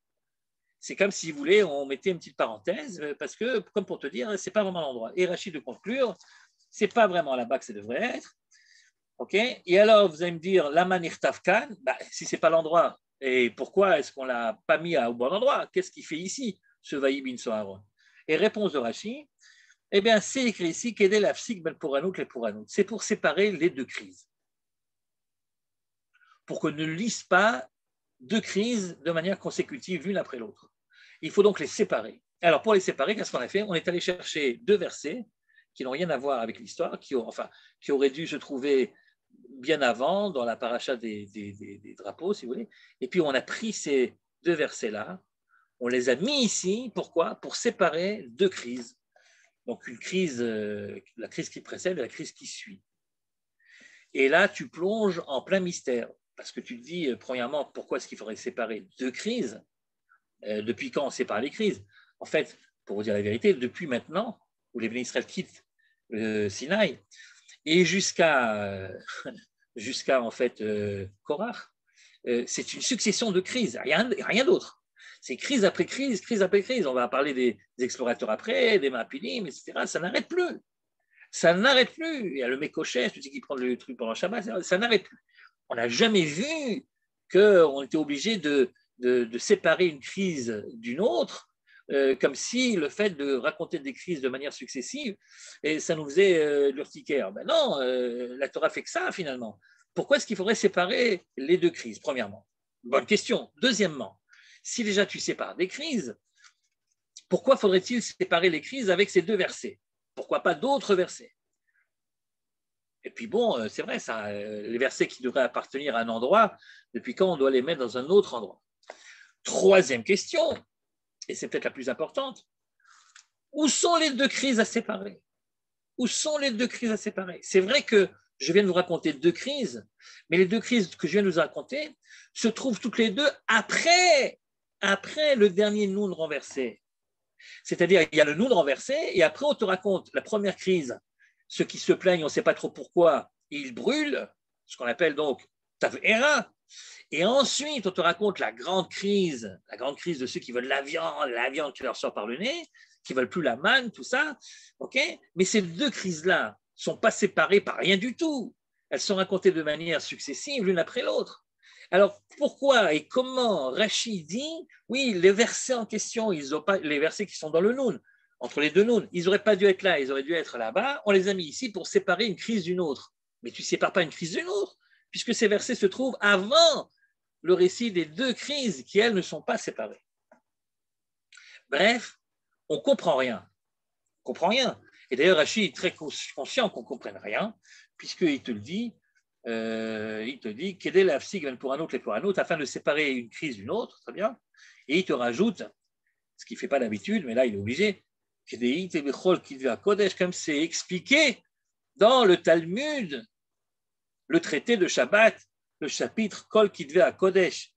C'est comme si vous voulez, on mettait une petite parenthèse, parce que, comme pour te dire, ce n'est pas vraiment l'endroit. Et Rachid de conclure, ce n'est pas vraiment là-bas que ça devrait être. Okay, et alors, vous allez me dire, Lama Nirtav Kan, si ce n'est pas l'endroit, et pourquoi est-ce qu'on ne l'a pas mis au bon endroit? Qu'est-ce qu'il fait ici, ce Vaï bin Soharon? Et réponse de Rachid, eh bien, c'est écrit ici, Kedel Afsik Ben Pouranout les Pouranout. C'est pour séparer les 2 crises. Pour qu'on ne lise pas 2 crises de manière consécutive, l'une après l'autre. Il faut donc les séparer. Alors, pour les séparer, qu'est-ce qu'on a fait? On est allé chercher 2 versets qui n'ont rien à voir avec l'histoire, qui auraient dû se trouver bien avant, dans la paracha des drapeaux, si vous voulez. Et puis, on a pris ces 2 versets-là, on les a mis ici. Pourquoi? Pour séparer 2 crises. Donc, une crise, la crise qui précède et la crise qui suit. Et là, tu plonges en plein mystère. Parce que tu te dis, premièrement, pourquoi est-ce qu'il faudrait séparer 2 crises? Depuis quand on sépare les crises? En fait, pour vous dire la vérité, depuis maintenant, où les Béné Israël quittent le Sinaï, et jusqu'à en fait Korach, c'est une succession de crises, rien d'autre. C'est crise après crise, crise après crise. On va parler des explorateurs après, des Mapilim, etc. Ça n'arrête plus. Ça n'arrête plus. Il y a le Mécochet, celui qui prend le truc pendant Shabbat, ça n'arrête plus. On n'a jamais vu qu'on était obligé de séparer une crise d'une autre, comme si le fait de raconter des crises de manière successive, et ça nous faisait de l'urticaire. Ben non, la Torah fait que ça finalement. Pourquoi est-ce qu'il faudrait séparer les deux crises, premièrement? Bonne question. Deuxièmement, si déjà tu sépares des crises, pourquoi faudrait-il séparer les crises avec ces deux versets? Pourquoi pas d'autres versets? Et puis bon, c'est vrai, ça, les versets qui devraient appartenir à un endroit, depuis quand on doit les mettre dans un autre endroit? Troisième question, et c'est peut-être la plus importante, où sont les deux crises à séparer? Où sont les deux crises à séparer? C'est vrai que je viens de vous raconter deux crises, mais les deux crises que je viens de vous raconter se trouvent toutes les deux après le dernier noun renversé. C'est-à-dire, il y a le noun renversé, et après, on te raconte la première crise. Ceux qui se plaignent, on ne sait pas trop pourquoi, ils brûlent, ce qu'on appelle donc Tavera. Et ensuite, on te raconte la grande crise de ceux qui veulent la viande qui leur sort par le nez, qui ne veulent plus la manne, tout ça. Okay, mais ces deux crises-là ne sont pas séparées par rien du tout. Elles sont racontées de manière successive, l'une après l'autre. Alors, pourquoi et comment Rachid dit, oui, les versets en question, ils ont pas, les versets qui sont dans le Noun, entre les deux Nouns, ils n'auraient pas dû être là, ils auraient dû être là-bas, on les a mis ici pour séparer une crise d'une autre. Mais tu ne sépares pas une crise d'une autre, puisque ces versets se trouvent avant le récit des deux crises qui, elles, ne sont pas séparées. Bref, on ne comprend rien. On comprend rien. Et d'ailleurs, Rachid est très conscient qu'on ne comprenne rien, puisqu'il te le dit, quel est l'afsig pour un autre, afin de séparer une crise d'une autre, très bien. Et il te rajoute, ce qu'il ne fait pas d'habitude, mais là, il est obligé, comme c'est expliqué dans le Talmud, le traité de Shabbat, le chapitre Kol Kitvei HaKodesh,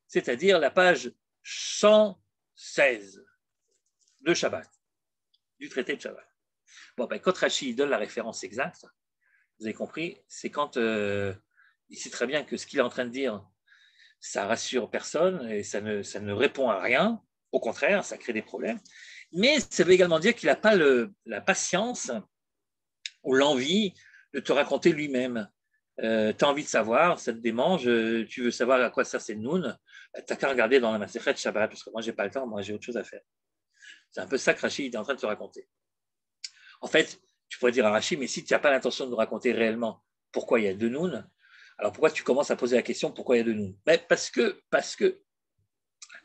c'est-à-dire la page 116 de Shabbat, du traité de Shabbat. Bon, ben, quand Rashi donne la référence exacte, vous avez compris, c'est quand il sait très bien que ce qu'il est en train de dire, ça rassure personne et ça ne répond à rien. Au contraire, ça crée des problèmes. Mais ça veut également dire qu'il n'a pas la patience ou l'envie de te raconter lui-même. Tu as envie de savoir, ça te démange, tu veux savoir à quoi sert ces Noun, tu n'as qu'à regarder dans la Masechet Shabbat, parce que moi, je n'ai pas le temps, moi, j'ai autre chose à faire. C'est un peu ça que Rachid est en train de te raconter. En fait, tu pourrais dire à Rachid, mais si tu n'as pas l'intention de nous raconter réellement pourquoi il y a deux Noun, alors pourquoi tu commences à poser la question pourquoi il y a deux Noun? Mais parce que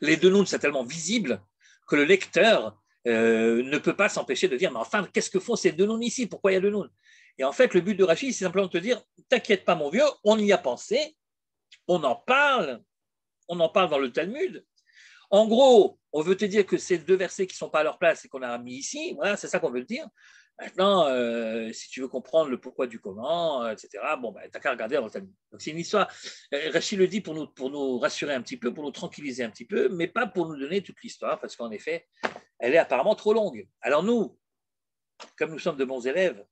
les deux Noun sont tellement visibles que le lecteur ne peut pas s'empêcher de dire, mais enfin, qu'est-ce que font ces deux Noun ici? Pourquoi il y a deux Noun? Et en fait, le but de Rachid, c'est simplement de te dire, t'inquiète pas mon vieux, on y a pensé, on en parle dans le Talmud. En gros, on veut te dire que ces deux versets qui ne sont pas à leur place et qu'on a mis ici, voilà, c'est ça qu'on veut te dire. Maintenant, si tu veux comprendre le pourquoi du comment, etc., bon, ben, tu n'as qu'à regarder dans le Talmud. Donc, c'est une histoire. Rachid le dit pour nous rassurer un petit peu, pour nous tranquilliser un petit peu, mais pas pour nous donner toute l'histoire, parce qu'en effet, elle est apparemment trop longue. Alors, nous, comme nous sommes de bons élèves,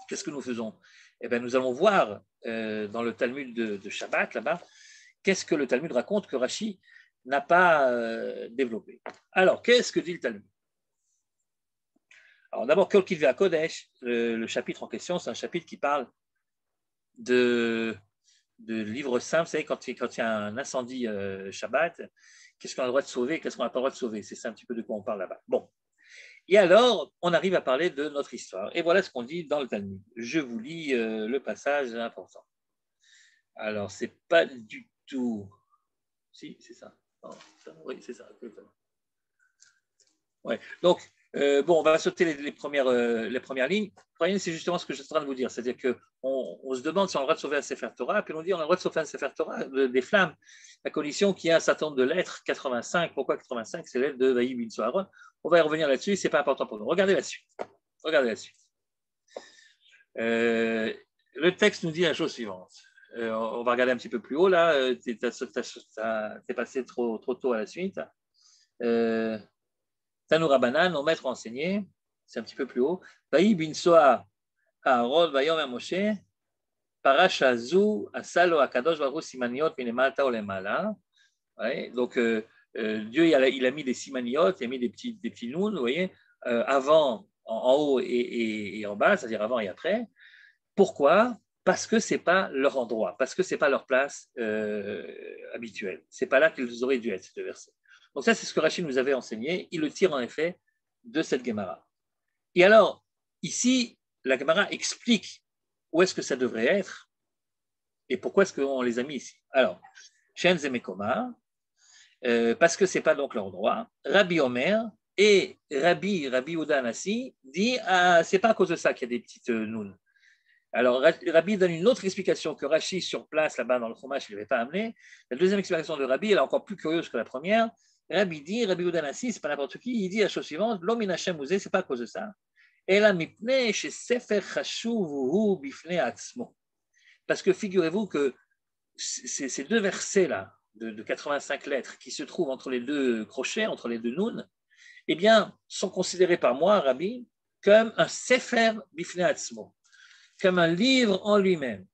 qu'est-ce que nous faisons? Eh bien, nous allons voir dans le Talmud de Shabbat, là-bas, qu'est-ce que le Talmud raconte que Rachid n'a pas développé. Alors, qu'est-ce que dit le Talmud? Alors, d'abord, Kol Kitvei HaKodesh, le chapitre en question, c'est un chapitre qui parle de livre saint. Vous savez, quand il y a un incendie Shabbat, qu'est-ce qu'on a le droit de sauver, qu'est-ce qu'on n'a pas le droit de sauver? C'est ça un petit peu de quoi on parle là-bas. Bon. Et alors, on arrive à parler de notre histoire. Et voilà ce qu'on dit dans le Talmud. Je vous lis le passage important. Alors, c'est pas du tout... Si, c'est ça. Oh, oui, c'est ça. Ouais. Donc, bon, on va sauter les premières lignes. La première ligne, c'est justement ce que je suis en train de vous dire. C'est-à-dire qu'on se demande si on a le droit de sauver un Sefer Torah, puis on dit on a le droit de sauver un Sefer Torah des flammes, à condition qu'il y ait un certain nombre de lettres, 85. Pourquoi 85? C'est lettres de Vaï bin Soharon. On va y revenir là-dessus, ce n'est pas important pour nous. Regardez la suite. Le texte nous dit la chose suivante. On va regarder un petit peu plus haut, là. Tu es passé trop tôt à la suite. Tanou Rabanan, nos maîtres ont enseigné, c'est un petit peu plus haut, Vaï bin Soa, Aaron, Vayom et Moshe, Parasha Zu, Asalo, Akadosh, Varu, Simaniot, Minemalta, Olemala. Donc, Dieu, il a mis des simaniot, il a mis des petits nouns, vous voyez, avant, en haut et en bas, c'est-à-dire avant et après. Pourquoi? Parce que ce n'est pas leur endroit, parce que ce n'est pas leur place habituelle. Ce n'est pas là qu'ils auraient dû être, ces deux versets. Donc ça, c'est ce que Rachid nous avait enseigné. Il le tire en effet de cette Gemara. Et alors, ici, la Gemara explique où est-ce que ça devrait être et pourquoi est-ce qu'on les a mis ici. Alors, Shen Zemekoma, parce que ce n'est pas donc leur droit. Rabbi Omer et Rabbi Uda Anassi dit ce n'est pas à cause de ça qu'il y a des petites nouns. Alors, Rabbi donne une autre explication que Rashi sur place, là-bas dans le Chumash, il n'avait pas amené. La deuxième explication de Rabbi, elle est encore plus curieuse que la première. Rabbi dit, Rabbi Uda Anassi, ce n'est pas n'importe qui, il dit la chose suivante, l'homme Hashem Ouzé, ce n'est pas à cause de ça. Et là, mipne chez Sefer Chashuv bifne atzmo. Parce que figurez-vous que ces deux versets-là, de 85 lettres, qui se trouvent entre les deux crochets, entre les deux nouns, eh bien, sont considérés par moi, Rabbi, comme un Sefer bifne atzmo, comme un livre en lui-même.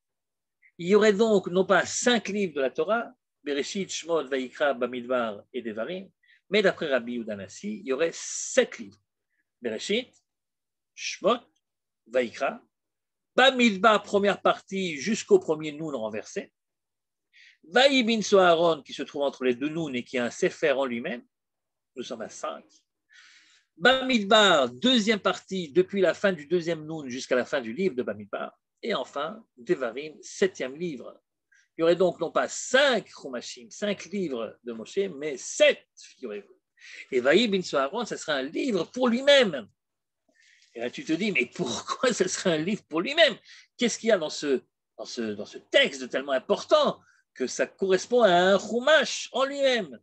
Il y aurait donc non pas 5 livres de la Torah, Bereshit, Shmot, Vayikra, Bamidbar et Devarim, mais d'après Rabbi Uda Anassi, il y aurait 7 livres. Bereshit, Shmot, Vayikra, Bamidbar, première partie, jusqu'au premier noun renversé, Vaï bin Soharon, qui se trouve entre les deux nouns et qui a un Sefer en lui-même, nous sommes à 5. Bamidbar, deuxième partie, depuis la fin du deuxième noun jusqu'à la fin du livre de Bamidbar. Et enfin, Devarim, 7e livre. Il y aurait donc non pas 5 Chumashim, 5 livres de Moshe, mais 7, figurez-vous. Et Vaï bin Soharon, ce serait un livre pour lui-même. Et là, tu te dis, mais pourquoi ce serait un livre pour lui-même? Qu'est-ce qu'il y a dans ce texte de tellement important que ça correspond à un Chumash en lui-même?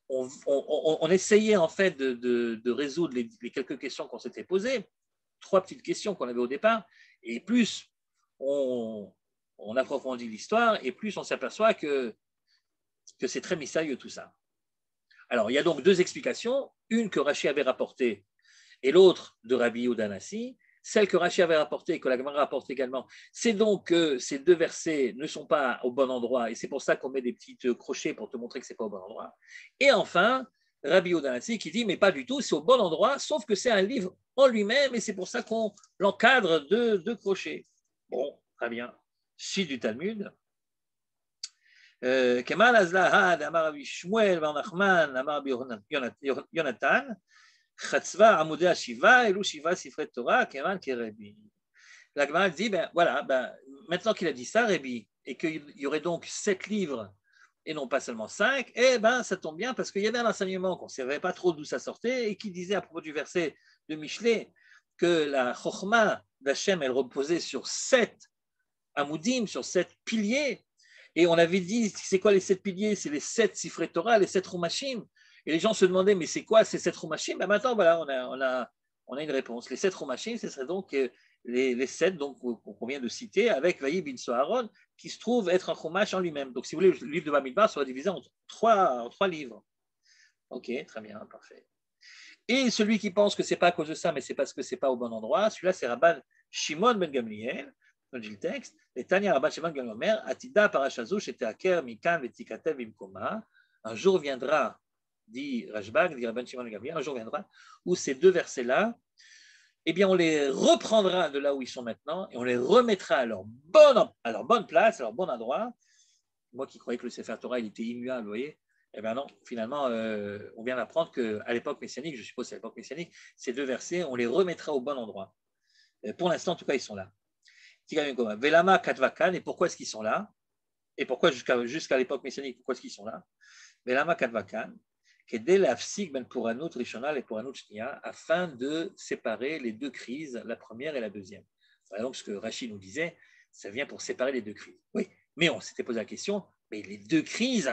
On essayait en fait de résoudre les quelques questions qu'on s'était posées, 3 petites questions qu'on avait au départ, et plus on approfondit l'histoire, et plus on s'aperçoit que c'est très mystérieux tout ça. Alors, il y a donc 2 explications, une que Rashi avait rapportée, et l'autre de Rabbi Uda Anassi. Celle que Rashi avait rapportée et que la Gemara rapporte également, c'est donc que ces 2 versets ne sont pas au bon endroit, et c'est pour ça qu'on met des petits crochets pour te montrer que ce n'est pas au bon endroit. Et enfin, Rabbi Uda Anassi qui dit, mais pas du tout, c'est au bon endroit, sauf que c'est un livre en lui-même, et c'est pour ça qu'on l'encadre de 2 crochets. Bon, très bien. Suite du Talmud. Kemal Azlahad, Amar Rabbi Shmuel, Bar Nachman, Amar Rabbi Yonatan, Chatzva Amoudé Shiva, Elou Shiva Sifret Torah, Keman Kerebi. La Gemara dit, maintenant qu'il a dit ça, Rabbi, et qu'il y aurait donc 7 livres et non pas seulement 5, ça tombe bien parce qu'il y avait un enseignement qu'on ne savait pas trop d'où ça sortait et qui disait à propos du verset de Michelet que la Chochma d'Hachem, elle reposait sur 7 Amoudim, sur 7 piliers. Et on avait dit, c'est quoi les 7 piliers? C'est les 7 Sifret Torah, les 7 Rumashim. Et les gens se demandaient, mais c'est quoi ces 7 Rumashim? Maintenant, voilà, on a une réponse. Les 7 Rumashim, ce serait donc les 7 donc, qu'on vient de citer avec Vaï bin Soharon, qui se trouve être un Chumash en lui-même. Donc, si vous voulez, le livre de Bamidbar sera divisé en 3 livres. Ok, très bien, parfait. Et celui qui pense que ce n'est pas à cause de ça, mais c'est parce que ce n'est pas au bon endroit, celui-là, c'est Rabban Shimon ben Gamliel. On dit le texte. Et Tania Rabban Shimon ben Gamliel, Atida parashazu sheteaker mikan vetikatev imkoma. Un jour viendra, dit Rashbag, dit Rabban Shimon ben Gamliel, un jour viendra où ces 2 versets-là, eh bien, on les reprendra de là où ils sont maintenant et on les remettra à leur bonne place, à leur bon endroit. Moi qui croyais que le Sefer Torah, il était immuable, vous voyez, eh bien non, finalement, on vient d'apprendre qu'à l'époque messianique, je suppose que c'est à l'époque messianique, ces 2 versets, on les remettra au bon endroit. Pour l'instant, en tout cas, ils sont là. Velama Katvakan, et pourquoi est-ce qu'ils sont là? Et pourquoi jusqu'à l'époque messianique, pourquoi est-ce qu'ils sont là? Velama Katvakan, afin de séparer les 2 crises, la première et la deuxième. Par exemple, ce que Rachid nous disait, ça vient pour séparer les 2 crises. Oui, mais on s'était posé la question, mais les 2 crises,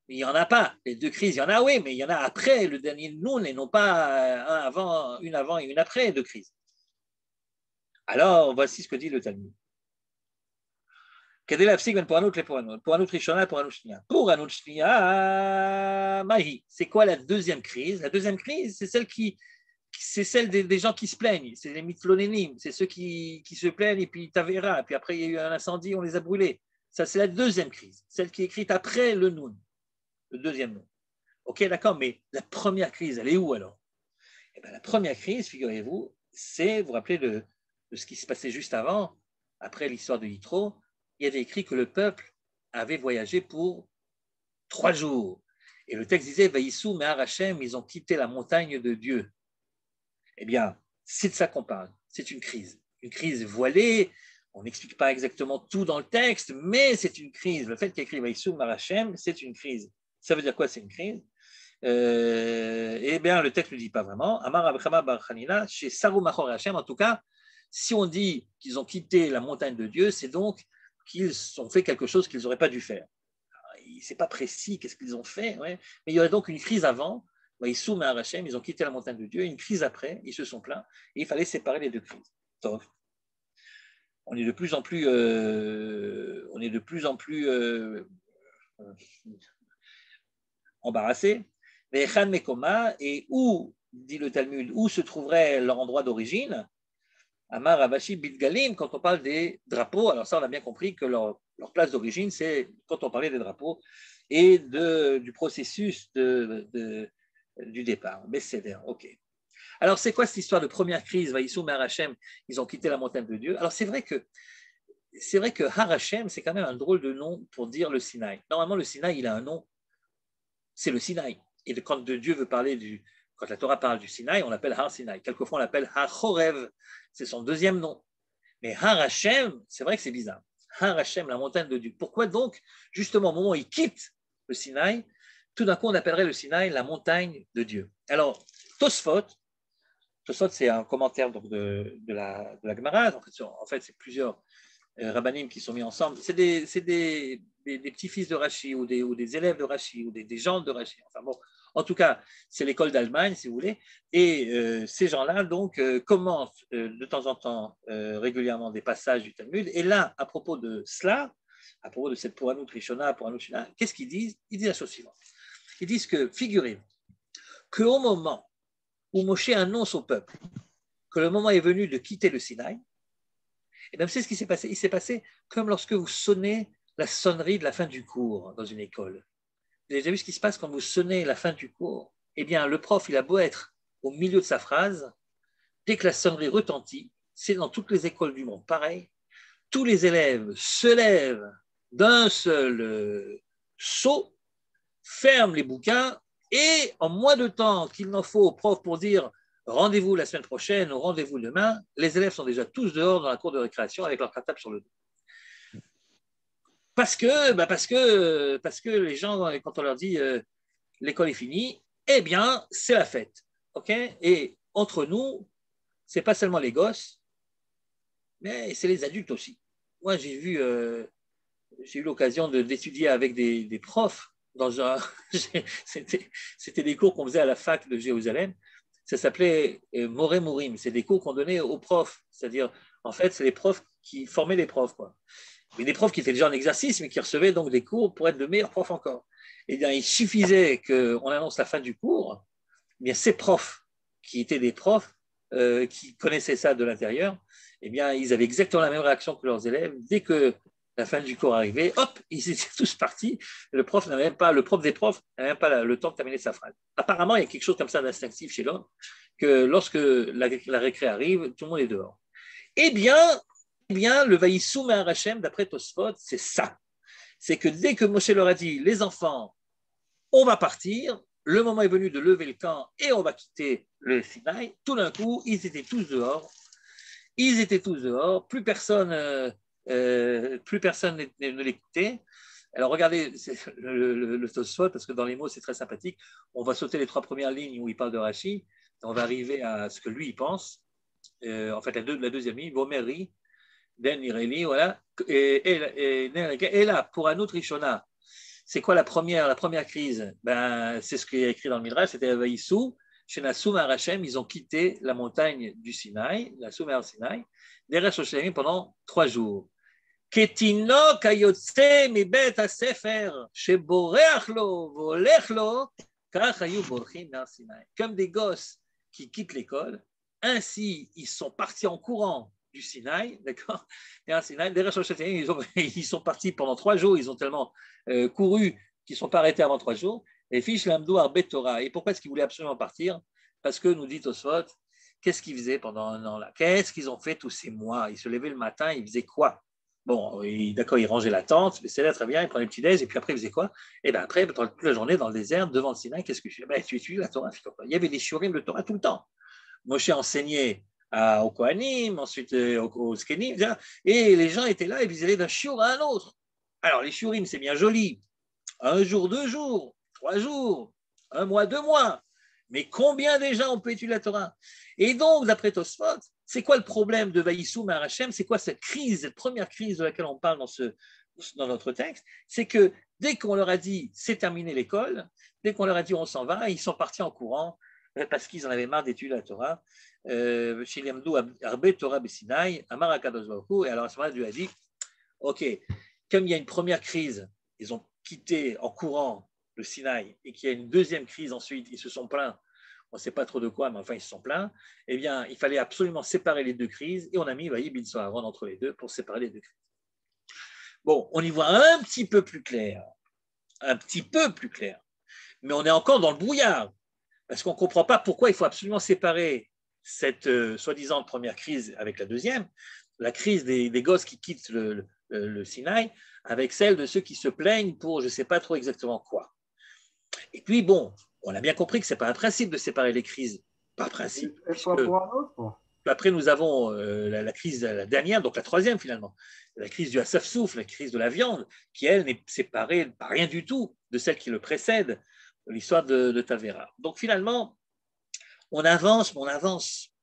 il n'y en a pas. Les 2 crises, il y en a, oui, mais il y en a après le dernier noun et non pas une avant et une après 2 crises. Alors, voici ce que dit le Talmud. Pour Anout Shnia, Mahi. C'est quoi la deuxième crise? La deuxième crise, c'est celle des gens qui se plaignent. C'est les mitflonénim. C'est ceux qui se plaignent et puis t'avéra. Puis après, il y a eu un incendie, on les a brûlés. Ça, c'est la deuxième crise. Celle qui est écrite après le Noun. Le deuxième Noun. Ok, d'accord, mais la première crise, elle est où alors? Eh bien, la première crise, figurez-vous, c'est, vous vous rappelez de ce qui se passait juste avant, après l'histoire de Yitro, il y avait écrit que le peuple avait voyagé pour 3 jours. Et le texte disait, Vaïssou, Mehar Hashem, ils ont quitté la montagne de Dieu. Eh bien, c'est de ça qu'on parle. C'est une crise voilée. On n'explique pas exactement tout dans le texte, mais c'est une crise. Le fait qu'il y ait écrit Vaïssou, Mehar Hashem, c'est une crise. Ça veut dire quoi, c'est une crise? Eh bien, le texte ne dit pas vraiment. Amar Abrahama Bar Hanina, chez Sarou Machor Hashem, en tout cas, si on dit qu'ils ont quitté la montagne de Dieu, c'est donc qu'ils ont fait quelque chose qu'ils n'auraient pas dû faire. Ce n'est pas précis qu'est-ce qu'ils ont fait, ouais. Mais il y aurait donc une crise avant. Ils soumètent à Hachem, ils ont quitté la montagne de Dieu, une crise après, ils se sont plaints, et il fallait séparer les deux crises. Donc, on est de plus en plus, embarrassés. Mais Khan Mekoma, et où, dit le Talmud, où se trouverait leur endroit d'origine? Amar Avashi Bidgalim, quand on parle des drapeaux, alors ça on a bien compris que leur place d'origine, c'est quand on parlait des drapeaux et du processus du départ. Besséder, ok. Alors c'est quoi cette histoire de première crise? Vaïssou Mehar Hashem, ils ont quitté la montagne de Dieu. Alors c'est vrai que Har Hashem, c'est quand même un drôle de nom pour dire le Sinaï. Normalement, le Sinaï, il a un nom, c'est le Sinaï. Et quand Dieu veut parler quand la Torah parle du Sinaï, on l'appelle Har Sinaï. Quelquefois, on l'appelle Har Chorev. C'est son deuxième nom. Mais Har Hashem, c'est vrai que c'est bizarre. Har Hashem, la montagne de Dieu. Pourquoi donc, justement, au moment où il quitte le Sinaï, tout d'un coup, on appellerait le Sinaï la montagne de Dieu? Alors, Tosfot, c'est un commentaire donc, de la Gemara. En fait, c'est plusieurs rabbanim qui sont mis ensemble. C'est des petits-fils de Rashi ou des élèves de Rashi ou des gens de Rashi. Enfin bon, en tout cas, c'est l'école d'Allemagne, si vous voulez. Et ces gens-là, donc, commentent de temps en temps régulièrement des passages du Talmud. Et là, à propos de cela, à propos de cette Pouranout Rishona, Pouranout Shina, qu'est-ce qu'ils disent? Ils disent la chose suivante. Ils disent que, figurez-vous, qu'au moment où Moshe annonce au peuple que le moment est venu de quitter le Sinaï, et bien, vous savez ce qui s'est passé? Il s'est passé comme lorsque vous sonnez la sonnerie de la fin du cours dans une école. Vous avez déjà vu ce qui se passe quand vous sonnez la fin du cours? Eh bien, le prof, il a beau être au milieu de sa phrase, dès que la sonnerie retentit, c'est dans toutes les écoles du monde pareil, tous les élèves se lèvent d'un seul saut, ferment les bouquins, et en moins de temps qu'il n'en faut au prof pour dire rendez-vous la semaine prochaine ou rendez-vous demain, les élèves sont déjà tous dehors dans la cour de récréation avec leur cartable sur le dos. Parce que les gens, quand on leur dit l'école est finie, eh bien, c'est la fête. Okay? Et entre nous, ce n'est pas seulement les gosses, mais c'est les adultes aussi. Moi, j'ai eu l'occasion d'étudier avec des profs c'était des cours qu'on faisait à la fac de Jérusalem. Ça s'appelait Moré Mourim. C'est des cours qu'on donnait aux profs. C'est-à-dire, en fait, c'est les profs qui formaient les profs, quoi. Mais des profs qui étaient déjà en exercice, mais qui recevaient donc des cours pour être de meilleurs profs encore. Et bien, il suffisait qu'on annonce la fin du cours. Eh bien, ces profs, qui étaient des profs qui connaissaient ça de l'intérieur, eh bien, ils avaient exactement la même réaction que leurs élèves. Dès que la fin du cours arrivait, hop, ils étaient tous partis. Le prof des profs n'avait même pas le temps de terminer sa phrase. Apparemment, il y a quelque chose comme ça d'instinctif chez l'homme, que lorsque la récré arrive, tout le monde est dehors. Eh bien, le Vaïssou Mehar Hashem, d'après Tosfot, c'est ça. C'est que dès que Moshe leur a dit, les enfants, on va partir, le moment est venu de lever le camp et on va quitter le Sinaï, tout d'un coup, ils étaient tous dehors. Plus personne ne l'écoutait. Alors regardez le Tosfot, parce que dans les mots c'est très sympathique. On va sauter les 3 premières lignes où il parle de Rashi, on va arriver à ce que lui il pense. En fait, la deuxième ligne, Vomeri, Den Ireli, voilà. Et là, pour un autre Rishona, c'est quoi la première crise? C'est ce qui est écrit dans le Midrash, c'était Vaïssou. Chez Nassou Mehar Hashem, ils ont quitté la montagne du Sinaï, Nassou Mehar Sinaï, pendant 3 jours. כתינוק היוצא מבית הספר, שבורח לו והולך לו, כך היו בורחים מהר סיני. Comme des gosses qui quittent l'école, ainsi ils sont partis en courant du Sinaï, d'accord? Et un Sinaï, ils sont partis pendant 3 jours, ils ont tellement couru qu'ils ne sont pas arrêtés avant 3 jours. Et fiche l'amdou arbet Torah. Et pourquoi est-ce qu'ils voulaient absolument partir? Parce que, nous dit Tosfot, qu'est-ce qu'ils faisaient pendant un an là? Qu'est-ce qu'ils ont fait tous ces mois? Ils se levaient le matin, ils faisaient quoi? Bon, d'accord, ils rangeaient la tente, mais c'est là très bien, ils prenaient le petit-déj, et puis après, ils faisaient quoi? Et bien après, toute la journée dans le désert, devant le Sinaï, qu'est-ce que je fais? Ben, tu étudies la Torah. Il y avait des shurim de Torah tout le temps. Moshe enseignait aux Kohanim, ensuite aux Zkenim, et les gens étaient là, et ils allaient d'un shiur à un autre. Alors, les shurim, c'est bien joli. 1 jour, 2 jours, 3 jours, 1 mois, 2 mois. Mais combien déjà on peut étudier la Torah? Et donc, d'après Tosfot, c'est quoi le problème de Vaïssou Ma'ar Hashem? C'est quoi cette crise, cette première crise de laquelle on parle dans notre texte? C'est que dès qu'on leur a dit c'est terminé l'école, dès qu'on leur a dit on s'en va, ils sont partis en courant parce qu'ils en avaient marre d'étudier la Torah. Shilemdu Arbe Torah Besinaï, Amar Akadosh Baruch Hu. Et alors à ce moment-là, Dieu a dit ok, comme il y a une première crise, ils ont quitté en courant le Sinaï et qu'il y a une deuxième crise ensuite, ils se sont plaints, on ne sait pas trop de quoi, mais enfin ils se sont plaints, eh bien il fallait absolument séparer les 2 crises et on a mis Vaï bin Soharon entre les deux pour séparer les 2 crises. Bon, on y voit un petit peu plus clair, mais on est encore dans le brouillard parce qu'on ne comprend pas pourquoi il faut absolument séparer cette soi-disant première crise avec la deuxième, la crise des gosses qui quittent le Sinaï avec celle de ceux qui se plaignent pour je ne sais pas trop exactement quoi. Et puis, bon, on a bien compris que ce n'est pas un principe de séparer les crises, par principe. Après, nous avons la crise, la dernière, donc la troisième finalement, la crise du Asaf Souf, la crise de la viande, qui, elle, n'est séparée par rien du tout de celle qui le précède, l'histoire de Tavera. Donc finalement, on avance, mais on avance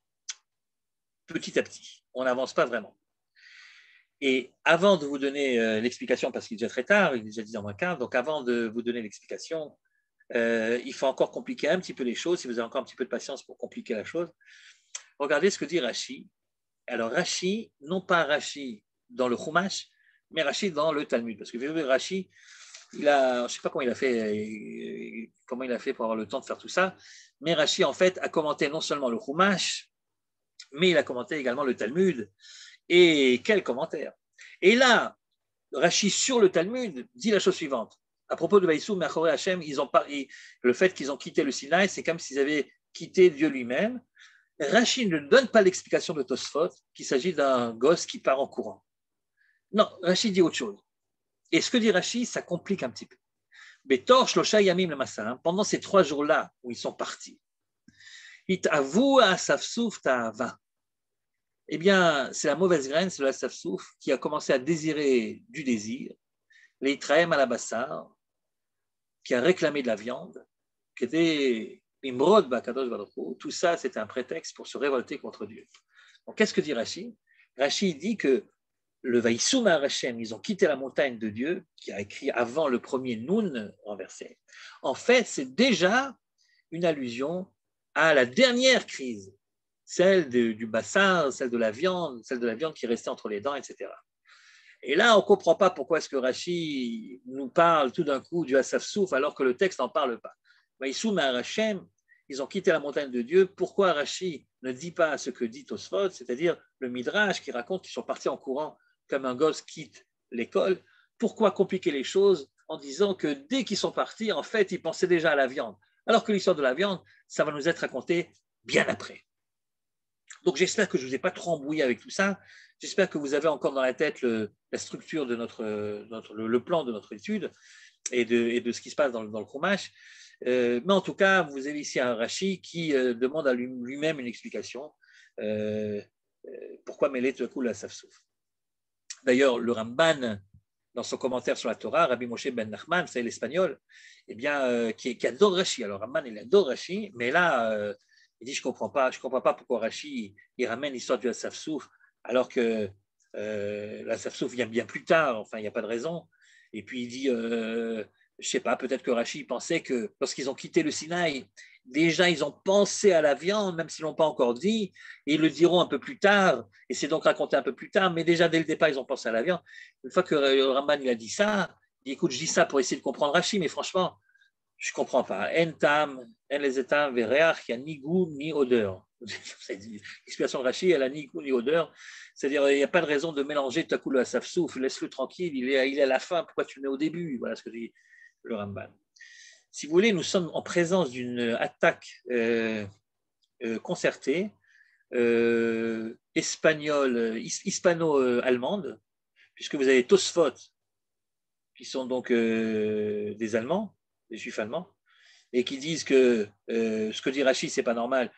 petit à petit. On n'avance pas vraiment. Et avant de vous donner l'explication, parce qu'il est déjà très tard, il est déjà 10h15, donc avant de vous donner l'explication, il faut encore compliquer un petit peu les choses, si vous avez encore un petit peu de patience pour compliquer la chose. Regardez ce que dit Rashi. Alors Rashi, non pas Rashi dans le Chumash, mais Rashi dans le Talmud. Parce que vous voyez, Rashi, je ne sais pas comment il a fait pour avoir le temps de faire tout ça, mais Rashi, en fait, a commenté non seulement le Chumash, mais il a commenté également le Talmud. Et quel commentaire! Et là, Rashi sur le Talmud dit la chose suivante. À propos de Vaïssou, Mechoré Hachem, le fait qu'ils ont quitté le Sinaï, c'est comme s'ils avaient quitté Dieu lui-même. Rashi ne donne pas l'explication de Tosfot qu'il s'agit d'un gosse qui part en courant. Non, Rashi dit autre chose. Et ce que dit Rashi, ça complique un petit peu. Betor Shlosha Yamim le Massam, pendant ces 3 jours-là où ils sont partis, It'avu Asaf Souf Ta'ava. Eh bien, c'est la mauvaise graine, c'est le Asaf Souf qui a commencé à désirer du désir, les Itrahem à la Bassar, qui a réclamé de la viande, qui était Imrod Bakadosh Baruch Hu. Tout ça, c'est un prétexte pour se révolter contre Dieu. Donc, qu'est-ce que dit Rashi? Rashi dit que le Vaïssou Ma'ar Hashem, ils ont quitté la montagne de Dieu, qui a écrit avant le premier Nun renversé. En fait, c'est déjà une allusion à la dernière crise, celle du bassar, celle de la viande qui restait entre les dents, etc. Et là, on ne comprend pas pourquoi est-ce que Rashi nous parle tout d'un coup du Asaf Souf alors que le texte n'en parle pas. Vaïssou Ma'ar Hashem, ils ont quitté la montagne de Dieu. Pourquoi Rashi ne dit pas ce que dit Tosfot, c'est-à-dire le Midrash qui raconte qu'ils sont partis en courant comme un gosse quitte l'école? Pourquoi compliquer les choses en disant que dès qu'ils sont partis, en fait, ils pensaient déjà à la viande, alors que l'histoire de la viande, ça va nous être raconté bien après. Donc j'espère que je ne vous ai pas trop embrouillé avec tout ça. J'espère que vous avez encore dans la tête la structure de le plan de notre étude et de ce qui se passe dans le Chumash. Mais en tout cas, vous avez ici un Rashi qui demande à lui-même une explication. Pourquoi mêler tout à coup la Asaf Souf? D'ailleurs, le Ramban, dans son commentaire sur la Torah, Rabbi Moshe ben Nachman, c'est l'espagnol, eh bien, qui adore Rashi. Alors Ramban, il adore Rashi, mais là, il dit, je ne comprends pas pourquoi Rashi il ramène l'histoire du Asaf Souf, alors que l'Asaf Souf vient bien plus tard, enfin, il n'y a pas de raison. Et puis il dit, je ne sais pas, peut-être que Rashi pensait que lorsqu'ils ont quitté le Sinaï, Déjà, ils ont pensé à la viande, même s'ils ne l'ont pas encore dit, et ils le diront un peu plus tard, et c'est donc raconté un peu plus tard, mais déjà, dès le départ, ils ont pensé à la viande. Une fois que le Ramban il a dit ça, il dit, écoute, je dis ça pour essayer de comprendre Rashi, mais franchement, je ne comprends pas. En tam, en les etam, vereach, il n'y a ni goût ni odeur. L'explication de Rashi, elle n'a ni goût ni odeur. C'est-à-dire, il n'y a pas de raison de mélanger tout à coup le asafsouf, laisse-le tranquille, il est à la fin, pourquoi tu le mets au début? Voilà ce que dit le Ramban. Si vous voulez, nous sommes en présence d'une attaque concertée, espagnole, hispano-allemande, puisque vous avez Tosfot, qui sont donc des Allemands, des Juifs allemands, et qui disent que ce que dit Rachid, c'est pas normal.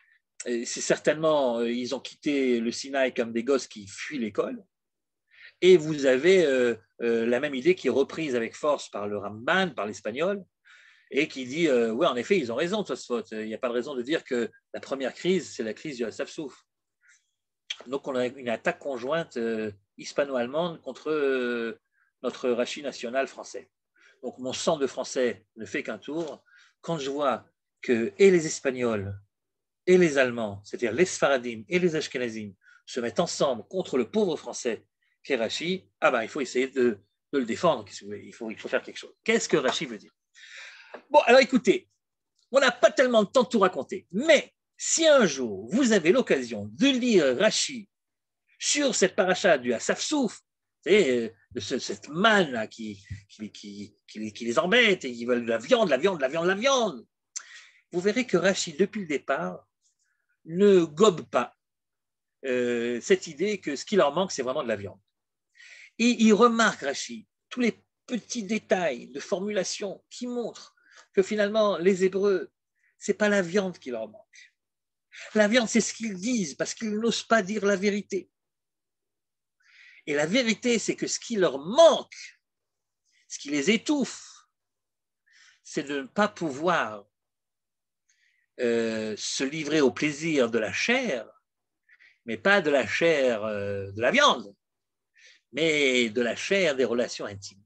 C'est certainement, ils ont quitté le Sinaï comme des gosses qui fuient l'école. Et vous avez la même idée qui est reprise avec force par le Ramban, par l'espagnol, et qui dit oui, en effet, ils ont raison, Tosfot. Il n'y a pas de raison de dire que la première crise, c'est la crise du Asafsouf. Donc, on a une attaque conjointe hispano-allemande contre notre rachis national français. Donc, mon sang de français ne fait qu'un tour. Quand je vois que et les Espagnols et les Allemands, c'est-à-dire les Sfaradim et les Ashkenazim, se mettent ensemble contre le pauvre français qui est Rachi, ah ben, il faut essayer de le défendre. Il faut faire quelque chose. Qu'est-ce que Rachi veut dire? Bon, alors écoutez, on n'a pas tellement de temps de tout raconter, mais si un jour vous avez l'occasion de lire Rachi sur cette paracha du Asafsouf, cette manne là, qui les embête et qui veulent de la viande, vous verrez que Rachi, depuis le départ, ne gobe pas cette idée que ce qui leur manque, c'est vraiment de la viande. Et il remarque, Rachi, tous les petits détails de formulation qui montrent que finalement, les Hébreux, ce n'est pas la viande qui leur manque. La viande, c'est ce qu'ils disent parce qu'ils n'osent pas dire la vérité. Et la vérité, c'est que ce qui leur manque, ce qui les étouffe, c'est de ne pas pouvoir se livrer au plaisir de la chair, mais pas de la chair de la viande, mais de la chair des relations intimes.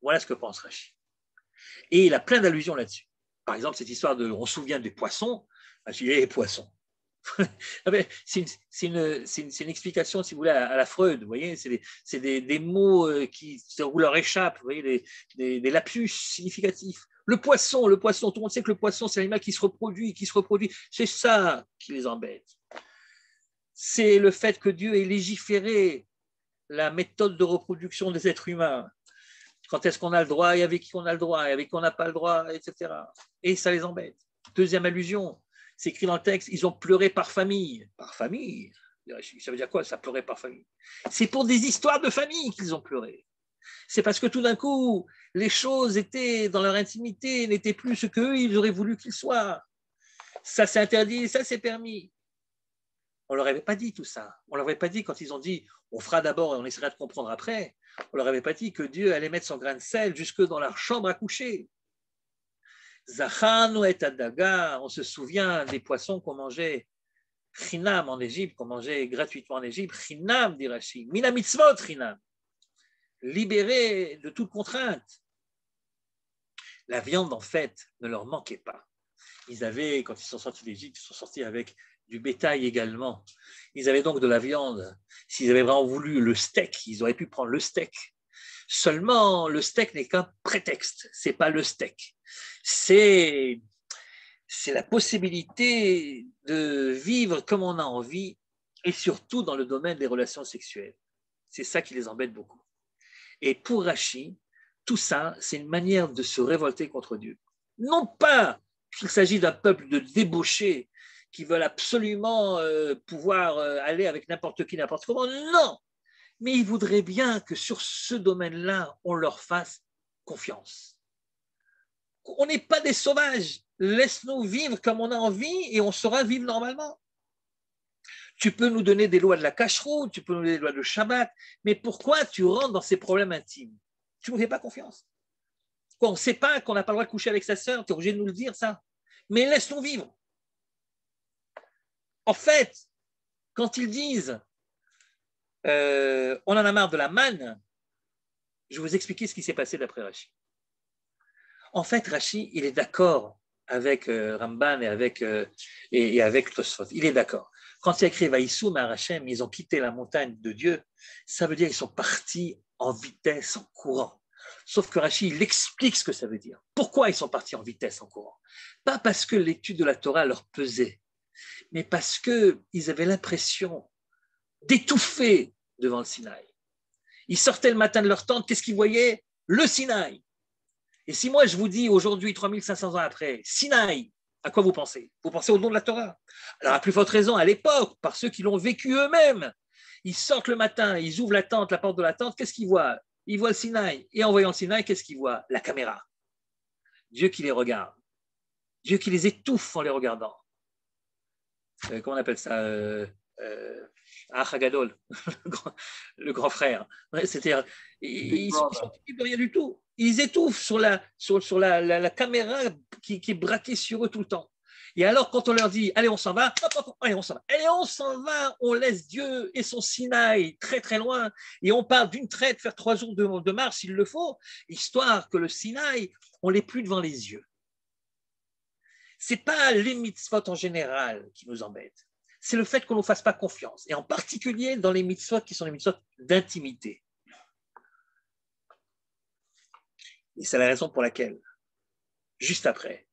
Voilà ce que pense Rachi. Et il a plein d'allusions là-dessus. Par exemple, cette histoire de, on se souvient des poissons, Rachi dit les poissons. C'est une explication, si vous voulez, à la Freud. Vous voyez, c'est des mots qui leur échappent, vous voyez, des lapsus significatifs. Le poisson, tout le monde sait que le poisson, c'est l'animal qui se reproduit. C'est ça qui les embête. C'est le fait que Dieu ait légiféré la méthode de reproduction des êtres humains. Quand est-ce qu'on a le droit et avec qui on a le droit et avec qui on n'a pas le droit, etc. Et ça les embête. Deuxième allusion, c'est écrit dans le texte, ils ont pleuré par famille. Par famille? Ça veut dire quoi, ça, pleurer par famille? C'est pour des histoires de famille qu'ils ont pleuré. C'est parce que tout d'un coup, les choses étaient dans leur intimité, n'étaient plus ce qu'eux, ils auraient voulu qu'ils soient. Ça c'est interdit, ça c'est permis. On ne leur avait pas dit tout ça. On ne leur avait pas dit quand ils ont dit on fera d'abord et on essaiera de comprendre après. On ne leur avait pas dit que Dieu allait mettre son grain de sel jusque dans leur chambre à coucher. Zachanu et Adaga, on se souvient des poissons qu'on mangeait chinam en Égypte, qu'on mangeait gratuitement en Égypte. Chinam, dit Rashi. Mina mitzvot chinam. Libérés de toute contrainte. La viande, en fait, ne leur manquait pas. Ils avaient, quand ils sont sortis d'Égypte, ils sont sortis avec du bétail également. Ils avaient donc de la viande. S'ils avaient vraiment voulu le steak, ils auraient pu prendre le steak. Seulement, le steak n'est qu'un prétexte. C'est pas le steak. C'est la possibilité de vivre comme on a envie et surtout dans le domaine des relations sexuelles. C'est ça qui les embête beaucoup. Et pour Rachi, tout ça, c'est une manière de se révolter contre Dieu. Non pas qu'il s'agit d'un peuple de débauchés qui veulent absolument pouvoir aller avec n'importe qui, n'importe comment. Non, mais ils voudraient bien que sur ce domaine-là, on leur fasse confiance. On n'est pas des sauvages. Laisse-nous vivre comme on a envie et on saura vivre normalement. Tu peux nous donner des lois de la cacheroute, tu peux nous donner des lois de Shabbat, mais pourquoi tu rentres dans ces problèmes intimes? Tu ne nous fais pas confiance. Quoi, on ne sait pas qu'on n'a pas le droit de coucher avec sa sœur, tu es obligé de nous le dire, ça. Mais laisse-nous vivre. En fait, quand ils disent on en a marre de la manne, je vais vous expliquer ce qui s'est passé d'après Rachi. En fait, Rachi, il est d'accord avec Ramban et avec Tosfot. Il est d'accord. Quand il y a écrit Vaïsou Marachem, ils ont quitté la montagne de Dieu, ça veut dire qu'ils sont partis en vitesse, en courant. Sauf que Rachid, il explique ce que ça veut dire. Pourquoi ils sont partis en vitesse, en courant? Pas parce que l'étude de la Torah leur pesait, mais parce qu'ils avaient l'impression d'étouffer devant le Sinaï. Ils sortaient le matin de leur tente, qu'est-ce qu'ils voyaient? Le Sinaï. Et si moi je vous dis aujourd'hui, 3500 ans après, Sinaï, à quoi vous pensez? Vous pensez au don de la Torah? Alors à plus forte raison, à l'époque, par ceux qui l'ont vécu eux-mêmes, ils sortent le matin, ils ouvrent la tente, la porte de la tente, qu'est-ce qu'ils voient? Ils voient le Sinaï. Et en voyant le Sinaï, qu'est-ce qu'ils voient? La caméra. Dieu qui les regarde. Dieu qui les étouffe en les regardant. Comment on appelle ça? Achagadol, le grand frère. Ouais, c'est-à-dire, ils sont de rien du tout. Ils étouffent sur la caméra qui est braquée sur eux tout le temps. Et alors, quand on leur dit, allez, on s'en va, allez, on s'en va. Allez, on s'en va, on laisse Dieu et son Sinaï très, très loin. Et on part d'une traite, faire 3 jours de marche s'il le faut, histoire que le Sinaï, on ne l'ait plus devant les yeux. Ce n'est pas les mitzvot en général qui nous embêtent. C'est le fait qu'on ne nous fasse pas confiance. Et en particulier dans les mitzvot qui sont les mitzvot d'intimité. Et c'est la raison pour laquelle, juste après,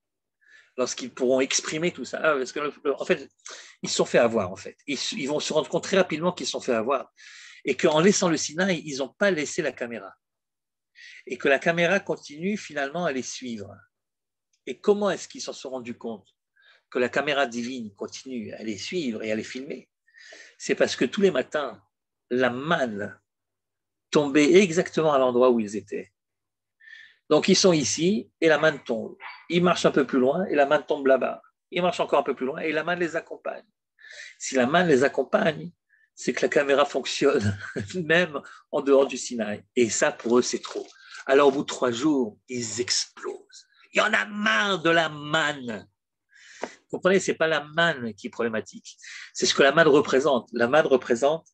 lorsqu'ils pourront exprimer tout ça, parce que, en fait, ils se sont fait avoir, en fait. Ils vont se rendre compte très rapidement qu'ils se sont fait avoir. Et qu'en laissant le Sinaï, ils n'ont pas laissé la caméra. Et que la caméra continue finalement à les suivre. Et comment est-ce qu'ils s'en sont rendus compte que la caméra divine continue à les suivre et à les filmer? C'est parce que tous les matins, la manne tombait exactement à l'endroit où ils étaient. Donc, ils sont ici et la manne tombe. Ils marchent un peu plus loin et la manne tombe là-bas. Ils marchent encore un peu plus loin et la manne les accompagne. Si la manne les accompagne, c'est que la caméra fonctionne, même en dehors du Sinaï. Et ça, pour eux, c'est trop. Alors, au bout de 3 jours, ils explosent. Il y en a marre de la manne. Vous comprenez, ce n'est pas la manne qui est problématique. C'est ce que la manne représente. La manne représente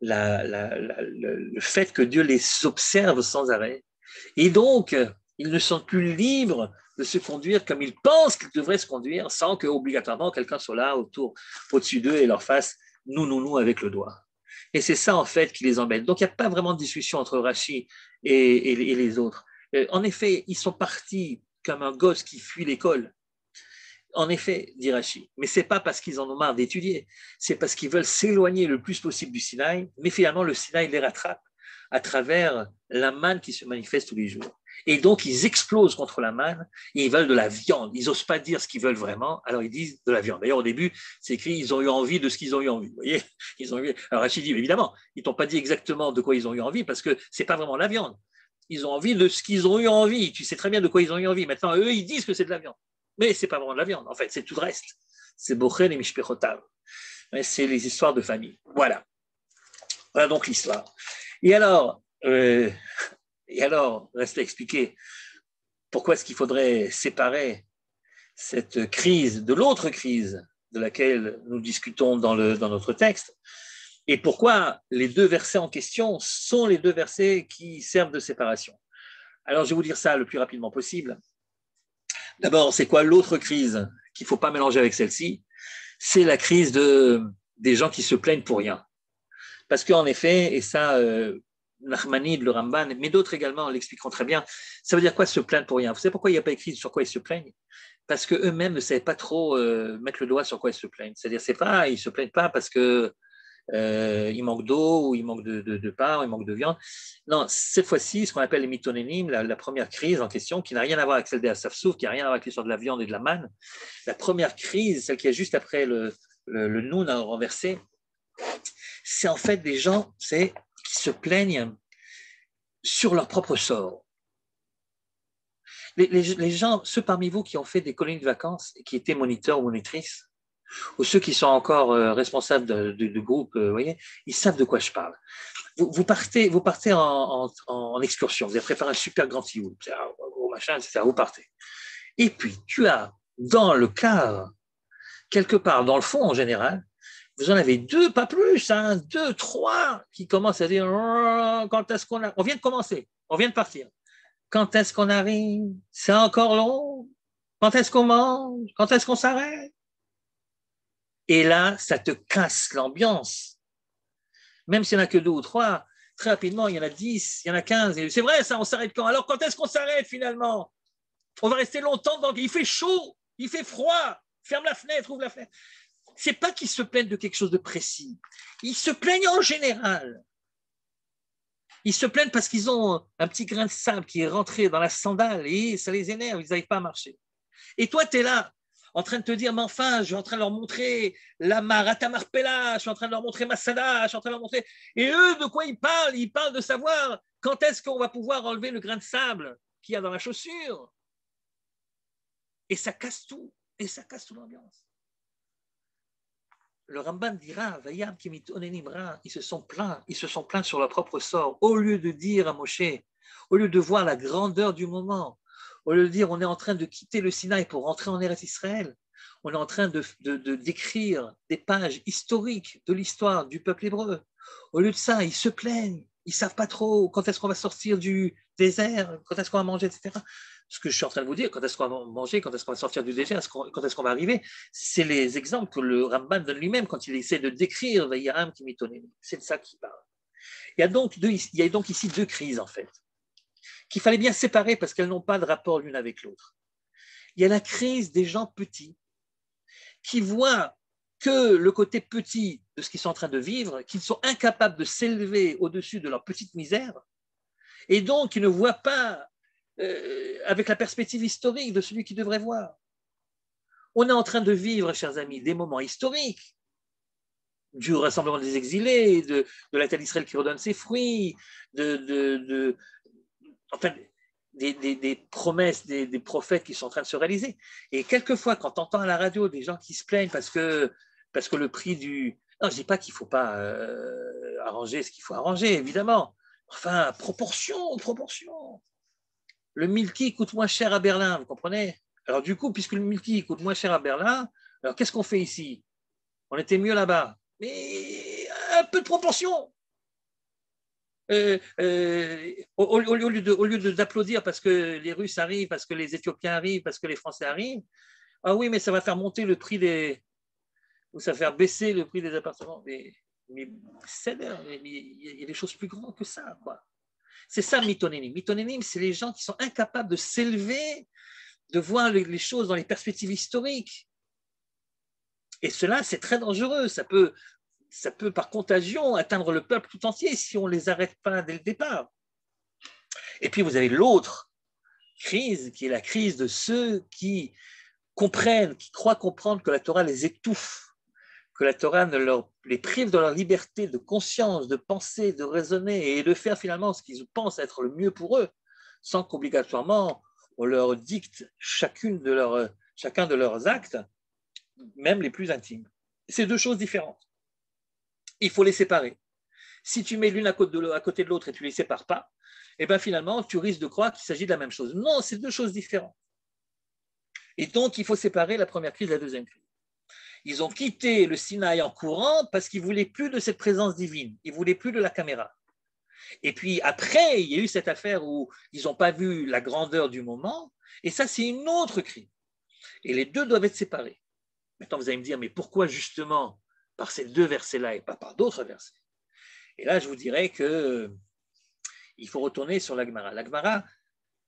le fait que Dieu les observe sans arrêt. Et donc, ils ne sont plus libres de se conduire comme ils pensent qu'ils devraient se conduire sans qu'obligatoirement quelqu'un soit là au-dessus d'eux et leur fasse nous avec le doigt. Et c'est ça, en fait, qui les embête. Donc, il n'y a pas vraiment de discussion entre Rachi et les autres. En effet, ils sont partis comme un gosse qui fuit l'école. En effet, dit Rachi, mais ce n'est pas parce qu'ils en ont marre d'étudier, c'est parce qu'ils veulent s'éloigner le plus possible du Sinaï, mais finalement, le Sinaï les rattrape à travers la manne qui se manifeste tous les jours. Et donc, ils explosent contre la manne et ils veulent de la viande. Ils n'osent pas dire ce qu'ils veulent vraiment, alors ils disent de la viande. D'ailleurs, au début, c'est écrit, ils ont eu envie de ce qu'ils ont eu envie. Vous voyez, ils ont eu... Alors, Rachid dit, évidemment, ils t'ont pas dit exactement de quoi ils ont eu envie parce que ce n'est pas vraiment la viande. Ils ont envie de ce qu'ils ont eu envie. Tu sais très bien de quoi ils ont eu envie. Maintenant, eux, ils disent que c'est de la viande. Mais ce n'est pas vraiment de la viande. En fait, c'est tout le reste. C'est Bochen et Mishpechotav. C'est les histoires de famille. Voilà. Voilà donc l'histoire. Et alors, reste à expliquer pourquoi est-ce qu'il faudrait séparer cette crise de l'autre crise de laquelle nous discutons dans notre texte, et pourquoi les 2 versets en question sont les 2 versets qui servent de séparation. Alors, je vais vous dire ça le plus rapidement possible. D'abord, c'est quoi l'autre crise qu'il ne faut pas mélanger avec celle-ci? C'est la crise des gens qui se plaignent pour rien. Parce qu'en effet, et ça, Nachmanide, le Ramban, mais d'autres également l'expliqueront très bien, ça veut dire quoi se plaindre pour rien? Vous savez pourquoi il n'y a pas écrit sur quoi ils se plaignent? Parce qu'eux-mêmes ne savaient pas trop mettre le doigt sur quoi ils se plaignent. C'est-à-dire, ils ne se plaignent pas parce que il manque d'eau, ou il manque de pain, ou il manque de viande. Non, cette fois-ci, ce qu'on appelle les mitonénim, la première crise en question, qui n'a rien à voir avec celle des Asafsouf, qui n'a rien à voir avec l'histoire de la viande et de la manne, la première crise, celle qui est juste après le noun renversé, c'est en fait des gens qui se plaignent sur leur propre sort. Les gens, ceux parmi vous qui ont fait des colonies de vacances et qui étaient moniteurs ou monitrices, ou ceux qui sont encore responsables de groupes, vous voyez, ils savent de quoi je parle. Vous partez en excursion, vous avez préparé un super grand tioul, c'est un gros machin, etc. Vous partez. Et puis, tu as dans le car, quelque part, dans le fond en général, vous en avez 2, pas plus, 2, 3 qui commencent à dire quand est-ce qu'on a... On vient de commencer, on vient de partir. Quand est-ce qu'on arrive? C'est encore long. Quand est-ce qu'on mange? Quand est-ce qu'on s'arrête? Et là, ça te casse l'ambiance. Même s'il n'y en a que 2 ou 3, très rapidement, il y en a 10, il y en a 15. C'est vrai, ça, on s'arrête quand? Alors, quand est-ce qu'on s'arrête finalement? On va rester longtemps dans... Il fait chaud, il fait froid. Ferme la fenêtre, ouvre la fenêtre. C'est pas qu'ils se plaignent de quelque chose de précis. Ils se plaignent en général. Ils se plaignent parce qu'ils ont un petit grain de sable qui est rentré dans la sandale et ça les énerve, ils n'arrivent pas à marcher. Et toi, tu es là, en train de te dire, mais enfin, je suis en train de leur montrer la Marata Marpella, je suis en train de leur montrer Masada, je suis en train de leur montrer. Et eux, de quoi ils parlent? Ils parlent de savoir quand est-ce qu'on va pouvoir enlever le grain de sable qu'il y a dans la chaussure. Et ça casse tout. Et ça casse toute l'ambiance. Le Ramban dira, Vayam Kimit Onenimra, ils se sont plaints sur leur propre sort. Au lieu de dire à Moshe, au lieu de voir la grandeur du moment, au lieu de dire on est en train de quitter le Sinaï pour rentrer en Eretz Israël, on est en train d'écrire des pages historiques de l'histoire du peuple hébreu. Au lieu de ça, ils se plaignent, ils ne savent pas trop quand est-ce qu'on va sortir du désert, quand est-ce qu'on va manger, etc. Ce que je suis en train de vous dire, quand est-ce qu'on va manger, quand est-ce qu'on va sortir du désert, quand est-ce qu'on va arriver, c'est les exemples que le Ramban donne lui-même quand il essaie de décrire Vayaram Kimitonim. C'est de ça qu'il parle. Il y a donc ici 2 crises en fait, qu'il fallait bien séparer parce qu'elles n'ont pas de rapport l'une avec l'autre. Il y a la crise des gens petits qui voient que le côté petit de ce qu'ils sont en train de vivre, qu'ils sont incapables de s'élever au-dessus de leur petite misère, et donc ils ne voient pas avec la perspective historique de celui qui devrait voir. On est en train de vivre, chers amis, des moments historiques, du rassemblement des exilés, de la terre d'Israël qui redonne ses fruits, enfin, des promesses des prophètes qui sont en train de se réaliser. Et quelquefois, quand on entend à la radio des gens qui se plaignent parce que le prix du... Non, je ne dis pas qu'il ne faut pas arranger ce qu'il faut arranger, évidemment. Enfin, proportion. Le milky coûte moins cher à Berlin, vous comprenez? Alors du coup, puisque le milky coûte moins cher à Berlin, alors qu'est-ce qu'on fait ici? On était mieux là-bas. Mais un peu de proportion. Au lieu d'applaudir parce que les Russes arrivent, parce que les Éthiopiens arrivent, parce que les Français arrivent, ah oui, mais ça va faire monter le prix ou ça va faire baisser le prix des appartements. Mais il y a des choses plus grandes que ça, quoi. C'est ça, Mitonénim. Mitonénim, c'est les gens qui sont incapables de s'élever, de voir les choses dans les perspectives historiques. Et cela, c'est très dangereux. Ça peut, par contagion, atteindre le peuple tout entier si on ne les arrête pas dès le départ. Et puis, vous avez l'autre crise, qui est la crise de ceux qui comprennent, qui croient comprendre que la Torah les étouffe, que la Torah les prive de leur liberté de conscience, de penser, de raisonner et de faire finalement ce qu'ils pensent être le mieux pour eux, sans qu'obligatoirement on leur dicte chacun de leurs actes, même les plus intimes. C'est 2 choses différentes. Il faut les séparer. Si tu mets l'une à côté de l'autre et tu ne les sépares pas, et bien finalement, tu risques de croire qu'il s'agit de la même chose. Non, c'est 2 choses différentes. Et donc, il faut séparer la première crise de la deuxième crise. Ils ont quitté le Sinaï en courant parce qu'ils ne voulaient plus de cette présence divine. Ils ne voulaient plus de la caméra. Et puis après, il y a eu cette affaire où ils n'ont pas vu la grandeur du moment. Et ça, c'est une autre crise. Et les 2 doivent être séparés. Maintenant, vous allez me dire, mais pourquoi justement par ces 2 versets-là et pas par d'autres versets? Et là, je vous dirais qu'il faut retourner sur la Gemara. La Gemara,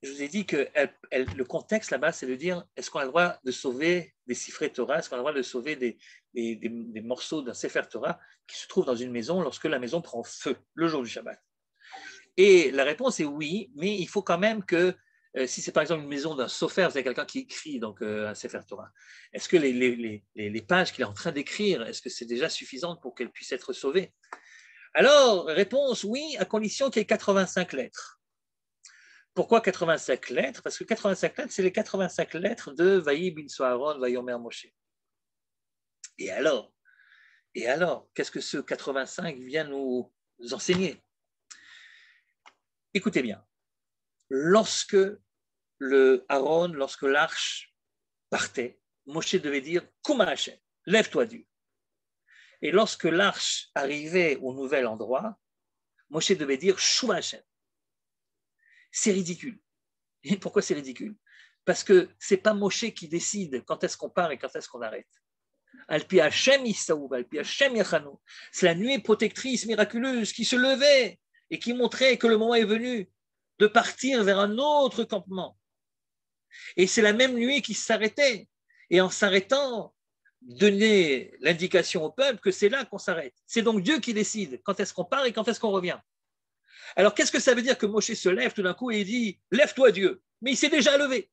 je vous ai dit que le contexte là-bas, c'est de dire, est-ce qu'on a le droit de sauver des siffrés Torah? Est-ce qu'on a le droit de sauver des morceaux d'un Sefer Torah qui se trouve dans une maison lorsque la maison prend feu le jour du Shabbat? Et la réponse est oui, mais il faut quand même que, si c'est par exemple une maison d'un sofer, c'est quelqu'un qui écrit donc un Sefer Torah, est-ce que les pages qu'il est en train d'écrire, est-ce que c'est déjà suffisant pour qu'elles puissent être sauvées? Alors, réponse oui, à condition qu'il y ait 85 lettres. Pourquoi 85 lettres? Parce que 85 lettres, c'est les 85 lettres de Vaï bin Soharon, Vayomer Moshe. Et alors, qu'est-ce que ce 85 vient nous enseigner? Écoutez bien, lorsque lorsque l'arche partait, Moshe devait dire Kuma Hashem, lève-toi Dieu. Et lorsque l'arche arrivait au nouvel endroit, Moshe devait dire Shuma Hashem. C'est ridicule. Et pourquoi c'est ridicule? Parce que ce n'est pas Moshe qui décide quand est-ce qu'on part et quand est-ce qu'on arrête. Alpi Hashem Issaoub, Alpi Hashem Yachanu. C'est la nuée protectrice miraculeuse qui se levait et qui montrait que le moment est venu de partir vers un autre campement. Et c'est la même nuée qui s'arrêtait. Et en s'arrêtant, donner l'indication au peuple que c'est là qu'on s'arrête. C'est donc Dieu qui décide quand est-ce qu'on part et quand est-ce qu'on revient. Alors qu'est-ce que ça veut dire que Moshe se lève tout d'un coup et il dit « Lève-toi Dieu », mais il s'est déjà levé.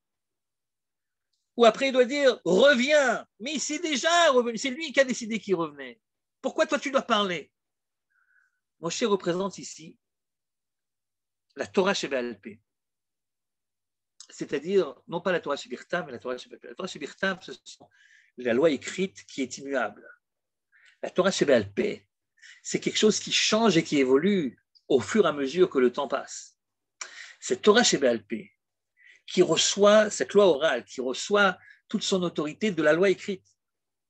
Ou après il doit dire « Reviens », mais il s'est déjà revenu. C'est lui qui a décidé qu'il revenait. Pourquoi toi tu dois parler? Moshe représente ici la Torah Sheba'al Peh. C'est-à-dire, non pas la Torah Shebirtav, mais la Torah Sheba'al Peh. La Torah Shebirtav, ce sont la loi écrite qui est immuable. La Torah Sheba'al Peh, c'est quelque chose qui change et qui évolue au fur et à mesure que le temps passe. Cette Torah Sheba'al Peh, qui reçoit, cette loi orale, qui reçoit toute son autorité de la loi écrite.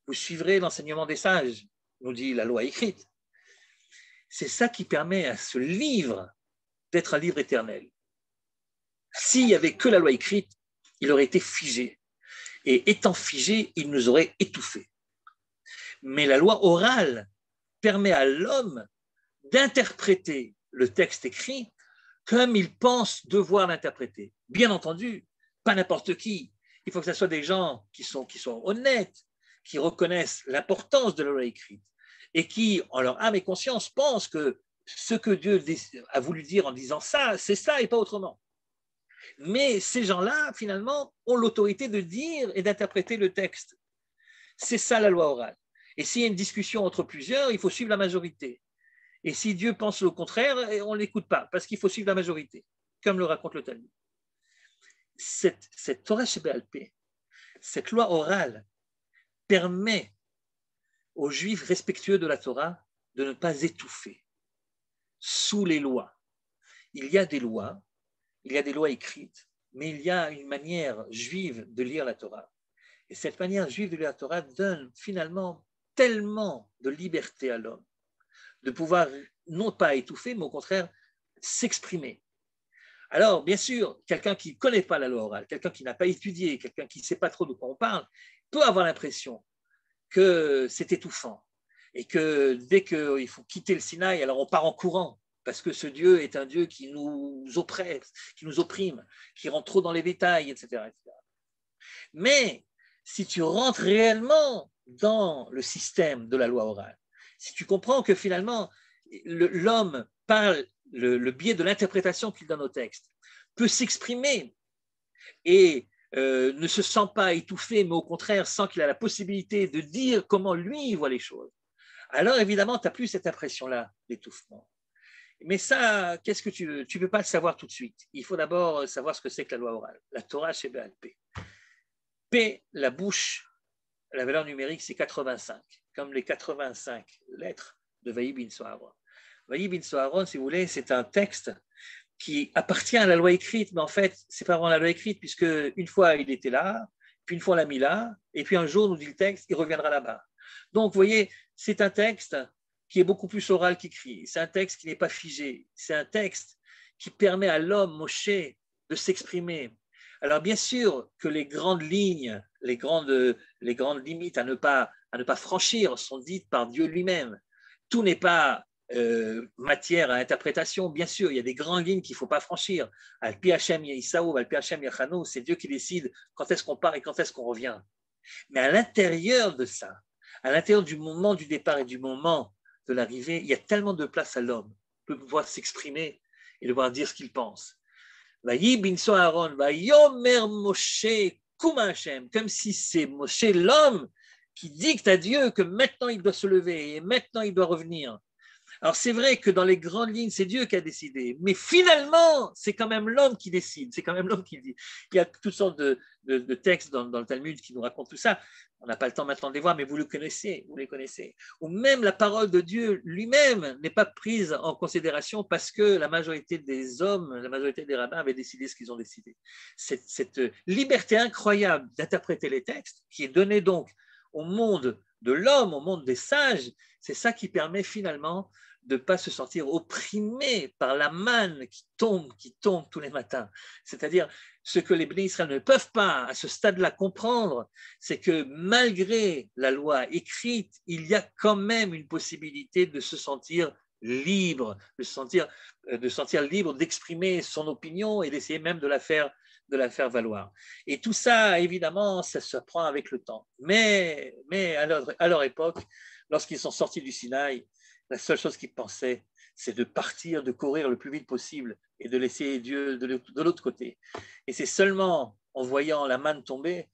Vous suivrez l'enseignement des sages, nous dit la loi écrite. C'est ça qui permet à ce livre d'être un livre éternel. S'il n'y avait que la loi écrite, il aurait été figé. Et étant figé, il nous aurait étouffés. Mais la loi orale permet à l'homme d'interpréter le texte écrit comme il pense devoir l'interpréter. Bien entendu, pas n'importe qui. Il faut que ce soit des gens qui sont honnêtes, qui reconnaissent l'importance de la loi écrite et qui, en leur âme et conscience, pensent que ce que Dieu a voulu dire en disant ça, c'est ça et pas autrement. Mais ces gens-là, finalement, ont l'autorité de dire et d'interpréter le texte. C'est ça la loi orale. Et s'il y a une discussion entre plusieurs, il faut suivre la majorité. Et si Dieu pense le contraire, on ne l'écoute pas, parce qu'il faut suivre la majorité, comme le raconte le Talmud. Cette Torah Sheba'al Peh, cette loi orale, permet aux Juifs respectueux de la Torah de ne pas étouffer sous les lois. Il y a des lois écrites, mais il y a une manière juive de lire la Torah. Et cette manière juive de lire la Torah donne finalement tellement de liberté à l'homme, de pouvoir non pas étouffer, mais au contraire s'exprimer. Alors, bien sûr, quelqu'un qui ne connaît pas la loi orale, quelqu'un qui n'a pas étudié, quelqu'un qui ne sait pas trop de quoi on parle, peut avoir l'impression que c'est étouffant et que dès qu'il faut quitter le Sinaï, alors on part en courant parce que ce Dieu est un Dieu qui nous oppresse, qui nous opprime, qui rentre trop dans les détails, etc., etc. Mais si tu rentres réellement dans le système de la loi orale, si tu comprends que finalement l'homme, par le biais de l'interprétation qu'il donne au texte, peut s'exprimer et ne se sent pas étouffé, mais au contraire sent qu'il a la possibilité de dire comment lui voit les choses, alors évidemment, tu n'as plus cette impression-là d'étouffement. Mais ça, qu'est-ce que tu veux? Tu ne peux pas le savoir tout de suite. Il faut d'abord savoir ce que c'est que la loi orale. La Torah Sheba'al Peh. P, la bouche, la valeur numérique, c'est 85, comme les 85 lettres de Vaïe bin Soharon. Vaïe bin Soharon, si vous voulez, c'est un texte qui appartient à la loi écrite, mais en fait, c'est pas vraiment la loi écrite, puisque une fois il était là, puis une fois on l'a mis là, et puis un jour, nous dit le texte, il reviendra là-bas. Donc, vous voyez, c'est un texte qui est beaucoup plus oral qu'écrit. C'est un texte qui n'est pas figé. C'est un texte qui permet à l'homme, Moshe, de s'exprimer. Alors, bien sûr que les grandes lignes, les grandes limites à ne pas franchir sont dites par Dieu lui-même. Tout n'est pas matière à interprétation. Bien sûr, il y a des grandes lignes qu'il ne faut pas franchir. Al-Pi Hashem Yisaou, Al-Pi Hashem Yachanu, c'est Dieu qui décide quand est-ce qu'on part et quand est-ce qu'on revient. Mais à l'intérieur de ça, à l'intérieur du moment du départ et du moment de l'arrivée, il y a tellement de place à l'homme de pouvoir s'exprimer et de pouvoir dire ce qu'il pense. Vaïe bin Soharon, Vayomer Moshe Kuma Hashem, comme si c'est Moshe l'homme qui dicte à Dieu que maintenant il doit se lever et maintenant il doit revenir. Alors c'est vrai que dans les grandes lignes, c'est Dieu qui a décidé, mais finalement, c'est quand même l'homme qui décide, c'est quand même l'homme qui dit. Il y a toutes sortes de textes dans le Talmud qui nous racontent tout ça. On n'a pas le temps maintenant de les voir, mais vous les connaissez. Ou même la parole de Dieu lui-même n'est pas prise en considération parce que la majorité des hommes, la majorité des rabbins avaient décidé ce qu'ils ont décidé. Cette liberté incroyable d'interpréter les textes, qui est donnée donc au monde de l'homme, au monde des sages, c'est ça qui permet finalement de ne pas se sentir opprimé par la manne qui tombe tous les matins. C'est-à-dire, ce que les Béné Israël ne peuvent pas, à ce stade-là, comprendre, c'est que malgré la loi écrite, il y a quand même une possibilité de se sentir libre, de se sentir libre d'exprimer son opinion et d'essayer même de la faire valoir. Et tout ça, évidemment, ça se prend avec le temps. Mais à leur époque, lorsqu'ils sont sortis du Sinaï, la seule chose qu'ils pensaient, c'est de partir, de courir le plus vite possible et de laisser Dieu de l'autre côté. Et c'est seulement en voyant la manne tomber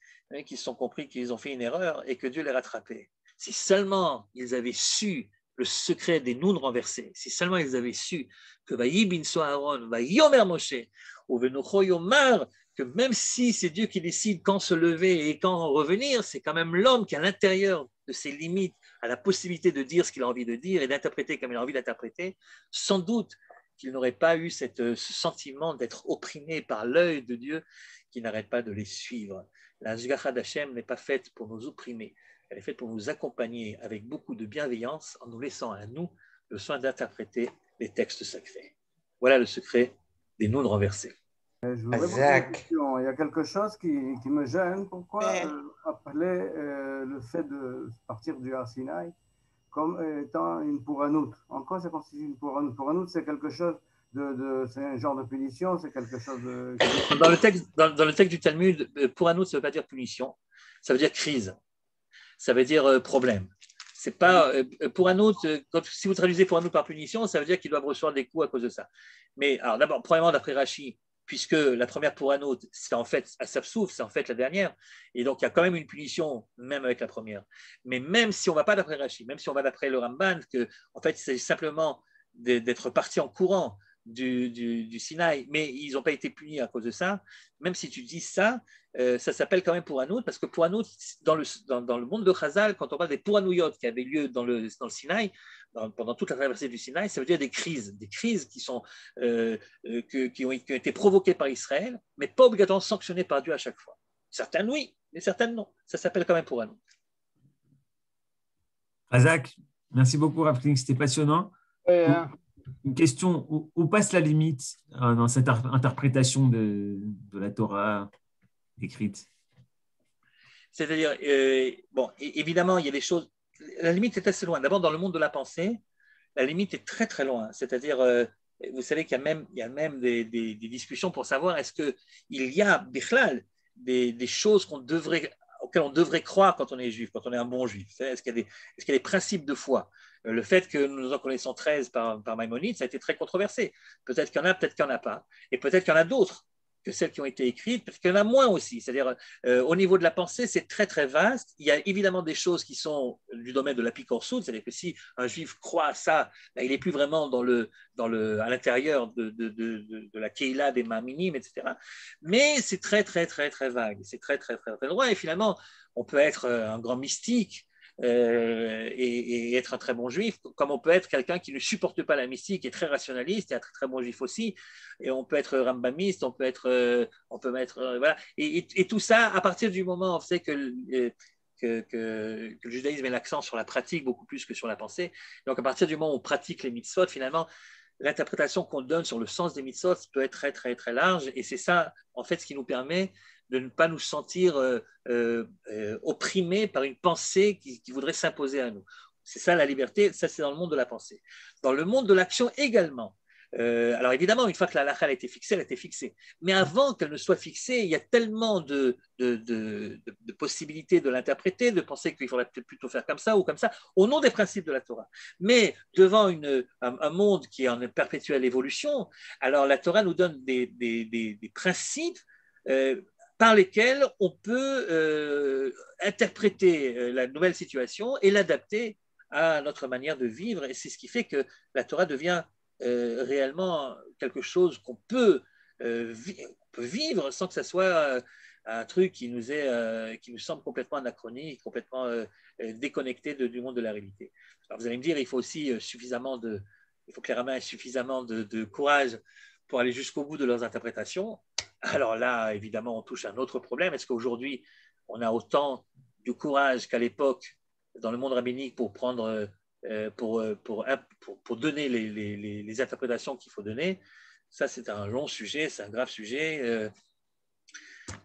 qu'ils se sont compris qu'ils ont fait une erreur et que Dieu les rattrapait. Si seulement ils avaient su le secret des nouns renversés, si seulement ils avaient su que Vayi binso Aaron, Vayomer Moshe, ou Venocho Yomar, que même si c'est Dieu qui décide quand se lever et quand revenir, c'est quand même l'homme qui, à l'intérieur de ses limites, a la possibilité de dire ce qu'il a envie de dire et d'interpréter comme il a envie d'interpréter, sans doute qu'il n'aurait pas eu ce sentiment d'être opprimé par l'œil de Dieu qui n'arrête pas de les suivre. La Hashgacha d'Hachem n'est pas faite pour nous opprimer, elle est faite pour nous accompagner avec beaucoup de bienveillance en nous laissant à nous le soin d'interpréter les textes sacrés. Voilà le secret des nouns renversés. Je voudrais poser une question. Il y a quelque chose qui me gêne. Pourquoi appeler le fait de partir du Har Sinaï comme étant une pouranout? En quoi ça constitue une pouranout? Pouranout, c'est quelque chose c'est un genre de punition, c'est quelque chose de... Dans le texte du Talmud, pouranout, ça ne veut pas dire punition, ça veut dire crise, ça veut dire problème. C'est pas pouranout, si vous traduisez pouranout par punition, ça veut dire qu'ils doivent recevoir des coups à cause de ça. Mais alors d'abord, premièrement, d'après Rashi, puisque la première pouranout, c'est en fait à Sapsouf, c'est en fait la dernière, et donc il y a quand même une punition, même avec la première. Mais même si on ne va pas d'après Rashi, même si on va d'après le Ramban, que en fait il s'agit simplement d'être parti en courant du Sinaï, mais ils n'ont pas été punis à cause de ça, même si tu dis ça, ça s'appelle quand même pouranout, parce que pouranout, dans le monde de Chazal, quand on parle des pouranouyot qui avaient lieu dans le Sinaï, pendant toute la traversée du Sinaï, ça veut dire des crises qui ont été provoquées par Israël, mais pas obligatoirement sanctionnées par Dieu à chaque fois. Certaines oui, mais certaines non. Ça s'appelle quand même pouranout. Razak, merci beaucoup, Rafling, c'était passionnant. Une question, où passe la limite dans cette interprétation de la Torah écrite? C'est-à-dire, bon, évidemment, il y a des choses, la limite est assez loin. D'abord, dans le monde de la pensée, la limite est très très loin. C'est-à-dire, vous savez qu'il y a même des discussions pour savoir est-ce qu'il y a, bichlal, des choses auxquelles on devrait croire quand on est juif, quand on est un bon juif. Est-ce qu'il y a des principes de foi? Le fait que nous en connaissons 13 par Maïmonide, ça a été très controversé. Peut-être qu'il y en a, peut-être qu'il n'y en a pas. Et peut-être qu'il y en a d'autres que celles qui ont été écrites, parce qu'il y en a moins aussi. C'est-à-dire, au niveau de la pensée, c'est très, très vaste. Il y a évidemment des choses qui sont du domaine de la picorsout, c'est-à-dire que si un juif croit à ça, ben, il n'est plus vraiment à l'intérieur de la Keila des Ma'aminim, etc. Mais c'est très, très, très, très vague. C'est très, très, très, très loin. Et finalement, on peut être un grand mystique, et être un très bon juif, comme on peut être quelqu'un qui ne supporte pas la mystique et très rationaliste et un très, très bon juif aussi, et on peut être rambamiste, on peut mettre voilà, et tout ça à partir du moment où on sait que le judaïsme met l'accent sur la pratique beaucoup plus que sur la pensée. Donc à partir du moment où on pratique les mitzvot, finalement l'interprétation qu'on donne sur le sens des mitzvot peut être très très très large, et c'est ça en fait ce qui nous permet de ne pas nous sentir opprimés par une pensée qui voudrait s'imposer à nous. C'est ça la liberté, ça c'est dans le monde de la pensée. Dans le monde de l'action également. Alors évidemment, une fois que la halakha a été fixée, elle a été fixée. Mais avant qu'elle ne soit fixée, il y a tellement de possibilités de l'interpréter, de penser qu'il faudrait peut-être plutôt faire comme ça ou comme ça, au nom des principes de la Torah. Mais devant un monde qui est en perpétuelle évolution, alors la Torah nous donne des principes par lesquels on peut interpréter la nouvelle situation et l'adapter à notre manière de vivre. Et c'est ce qui fait que la Torah devient réellement quelque chose qu'on peut vivre sans que ce soit un truc qui nous semble complètement anachronique, complètement déconnecté du monde de la réalité. Alors vous allez me dire, il faut aussi il faut que les rabbins aient suffisamment de courage pour aller jusqu'au bout de leurs interprétations. Alors là, évidemment, on touche à un autre problème. Est-ce qu'aujourd'hui, on a autant de courage qu'à l'époque dans le monde rabbinique pour prendre pour donner les interprétations qu'il faut donner. Ça, c'est un long sujet, c'est un grave sujet.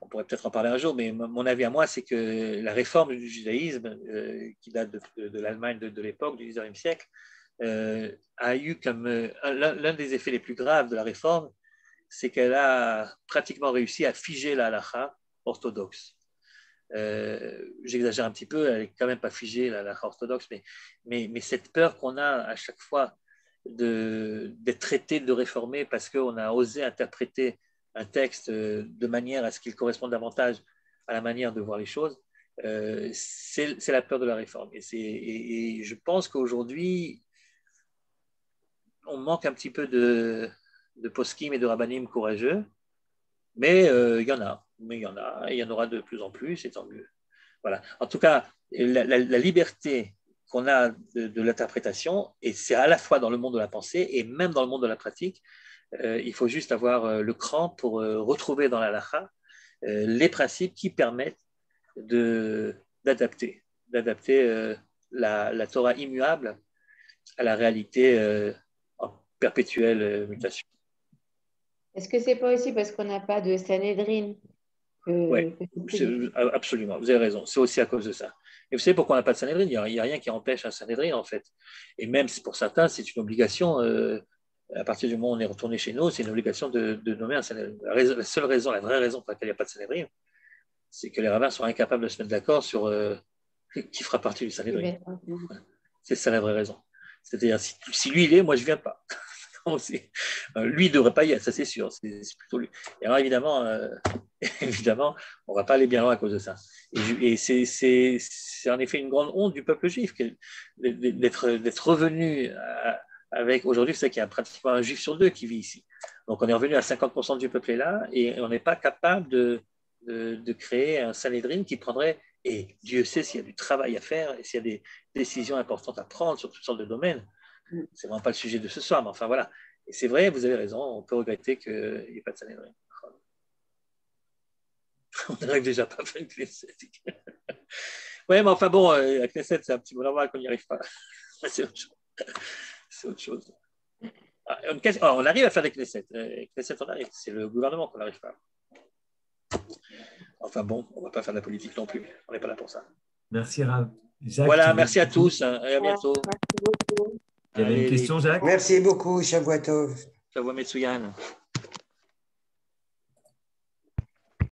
On pourrait peut-être en parler un jour, mais mon avis à moi, c'est que la réforme du judaïsme, qui date de l'Allemagne de l'époque, du XIXe siècle, a eu comme l'un des effets les plus graves de la réforme, c'est qu'elle a pratiquement réussi à figer la halakha orthodoxe. J'exagère un petit peu, elle n'est quand même pas figée, la halakha orthodoxe, mais cette peur qu'on a à chaque fois d'être traité de réformer parce qu'on a osé interpréter un texte de manière à ce qu'il corresponde davantage à la manière de voir les choses, c'est la peur de la réforme. Et je pense qu'aujourd'hui, on manque un petit peu de poskim et de rabbanim courageux, mais il y en a. Mais il y en a, et il y en aura de plus en plus, et tant mieux. Voilà. En tout cas, la liberté qu'on a de l'interprétation, et c'est à la fois dans le monde de la pensée et même dans le monde de la pratique, il faut juste avoir le cran pour retrouver dans la halakha les principes qui permettent d'adapter la Torah immuable à la réalité en perpétuelle mutation. Est-ce que c'est pas aussi parce qu'on n'a pas de Sanhedrin Oui, absolument, vous avez raison, c'est aussi à cause de ça. Et vous savez pourquoi on n'a pas de Sanhedrin? Il n'y a rien qui empêche un Sanhedrin, en fait. Et même pour certains, c'est une obligation. À partir du moment où on est retourné chez nous, c'est une obligation de nommer un Sanhedrin. La seule raison, la vraie raison pour laquelle il n'y a pas de Sanhedrin, c'est que les rabbins sont incapables de se mettre d'accord sur qui fera partie du Sanhedrin. C'est ça la vraie raison. C'est-à-dire, si lui il est, moi je ne viens pas. Lui il ne devrait pas y être, ça c'est sûr. C'est plutôt lui. Et alors évidemment, on ne va pas aller bien loin à cause de ça. Et c'est en effet une grande honte du peuple juif d'être revenu avec. Aujourd'hui, c'est qu'il y a pratiquement un juif sur deux qui vit ici. Donc on est revenu à 50% du peuple est là et on n'est pas capable de créer un Sanhedrin qui prendrait. Et Dieu sait s'il y a du travail à faire et s'il y a des décisions importantes à prendre sur toutes sortes de domaines. C'est vraiment pas le sujet de ce soir, mais enfin voilà. Et c'est vrai, vous avez raison, on peut regretter qu'il n'y ait pas de Sanhedrin. On n'arrive déjà pas à faire une Knesset. Oui, mais enfin bon, la Knesset, c'est un petit peu normal qu'on n'y arrive pas. C'est autre chose. On arrive à faire des Knesset. Knesset, on arrive. C'est le gouvernement qu'on n'arrive pas. Enfin bon, on ne va pas faire de la politique non plus. On n'est pas là pour ça. Merci, Rav. Jacques, voilà, merci à tous. Et à bientôt. Merci beaucoup. Il y avait une question, Jacques? Merci beaucoup, Shavuot Tov. Shavuot Metsuyan.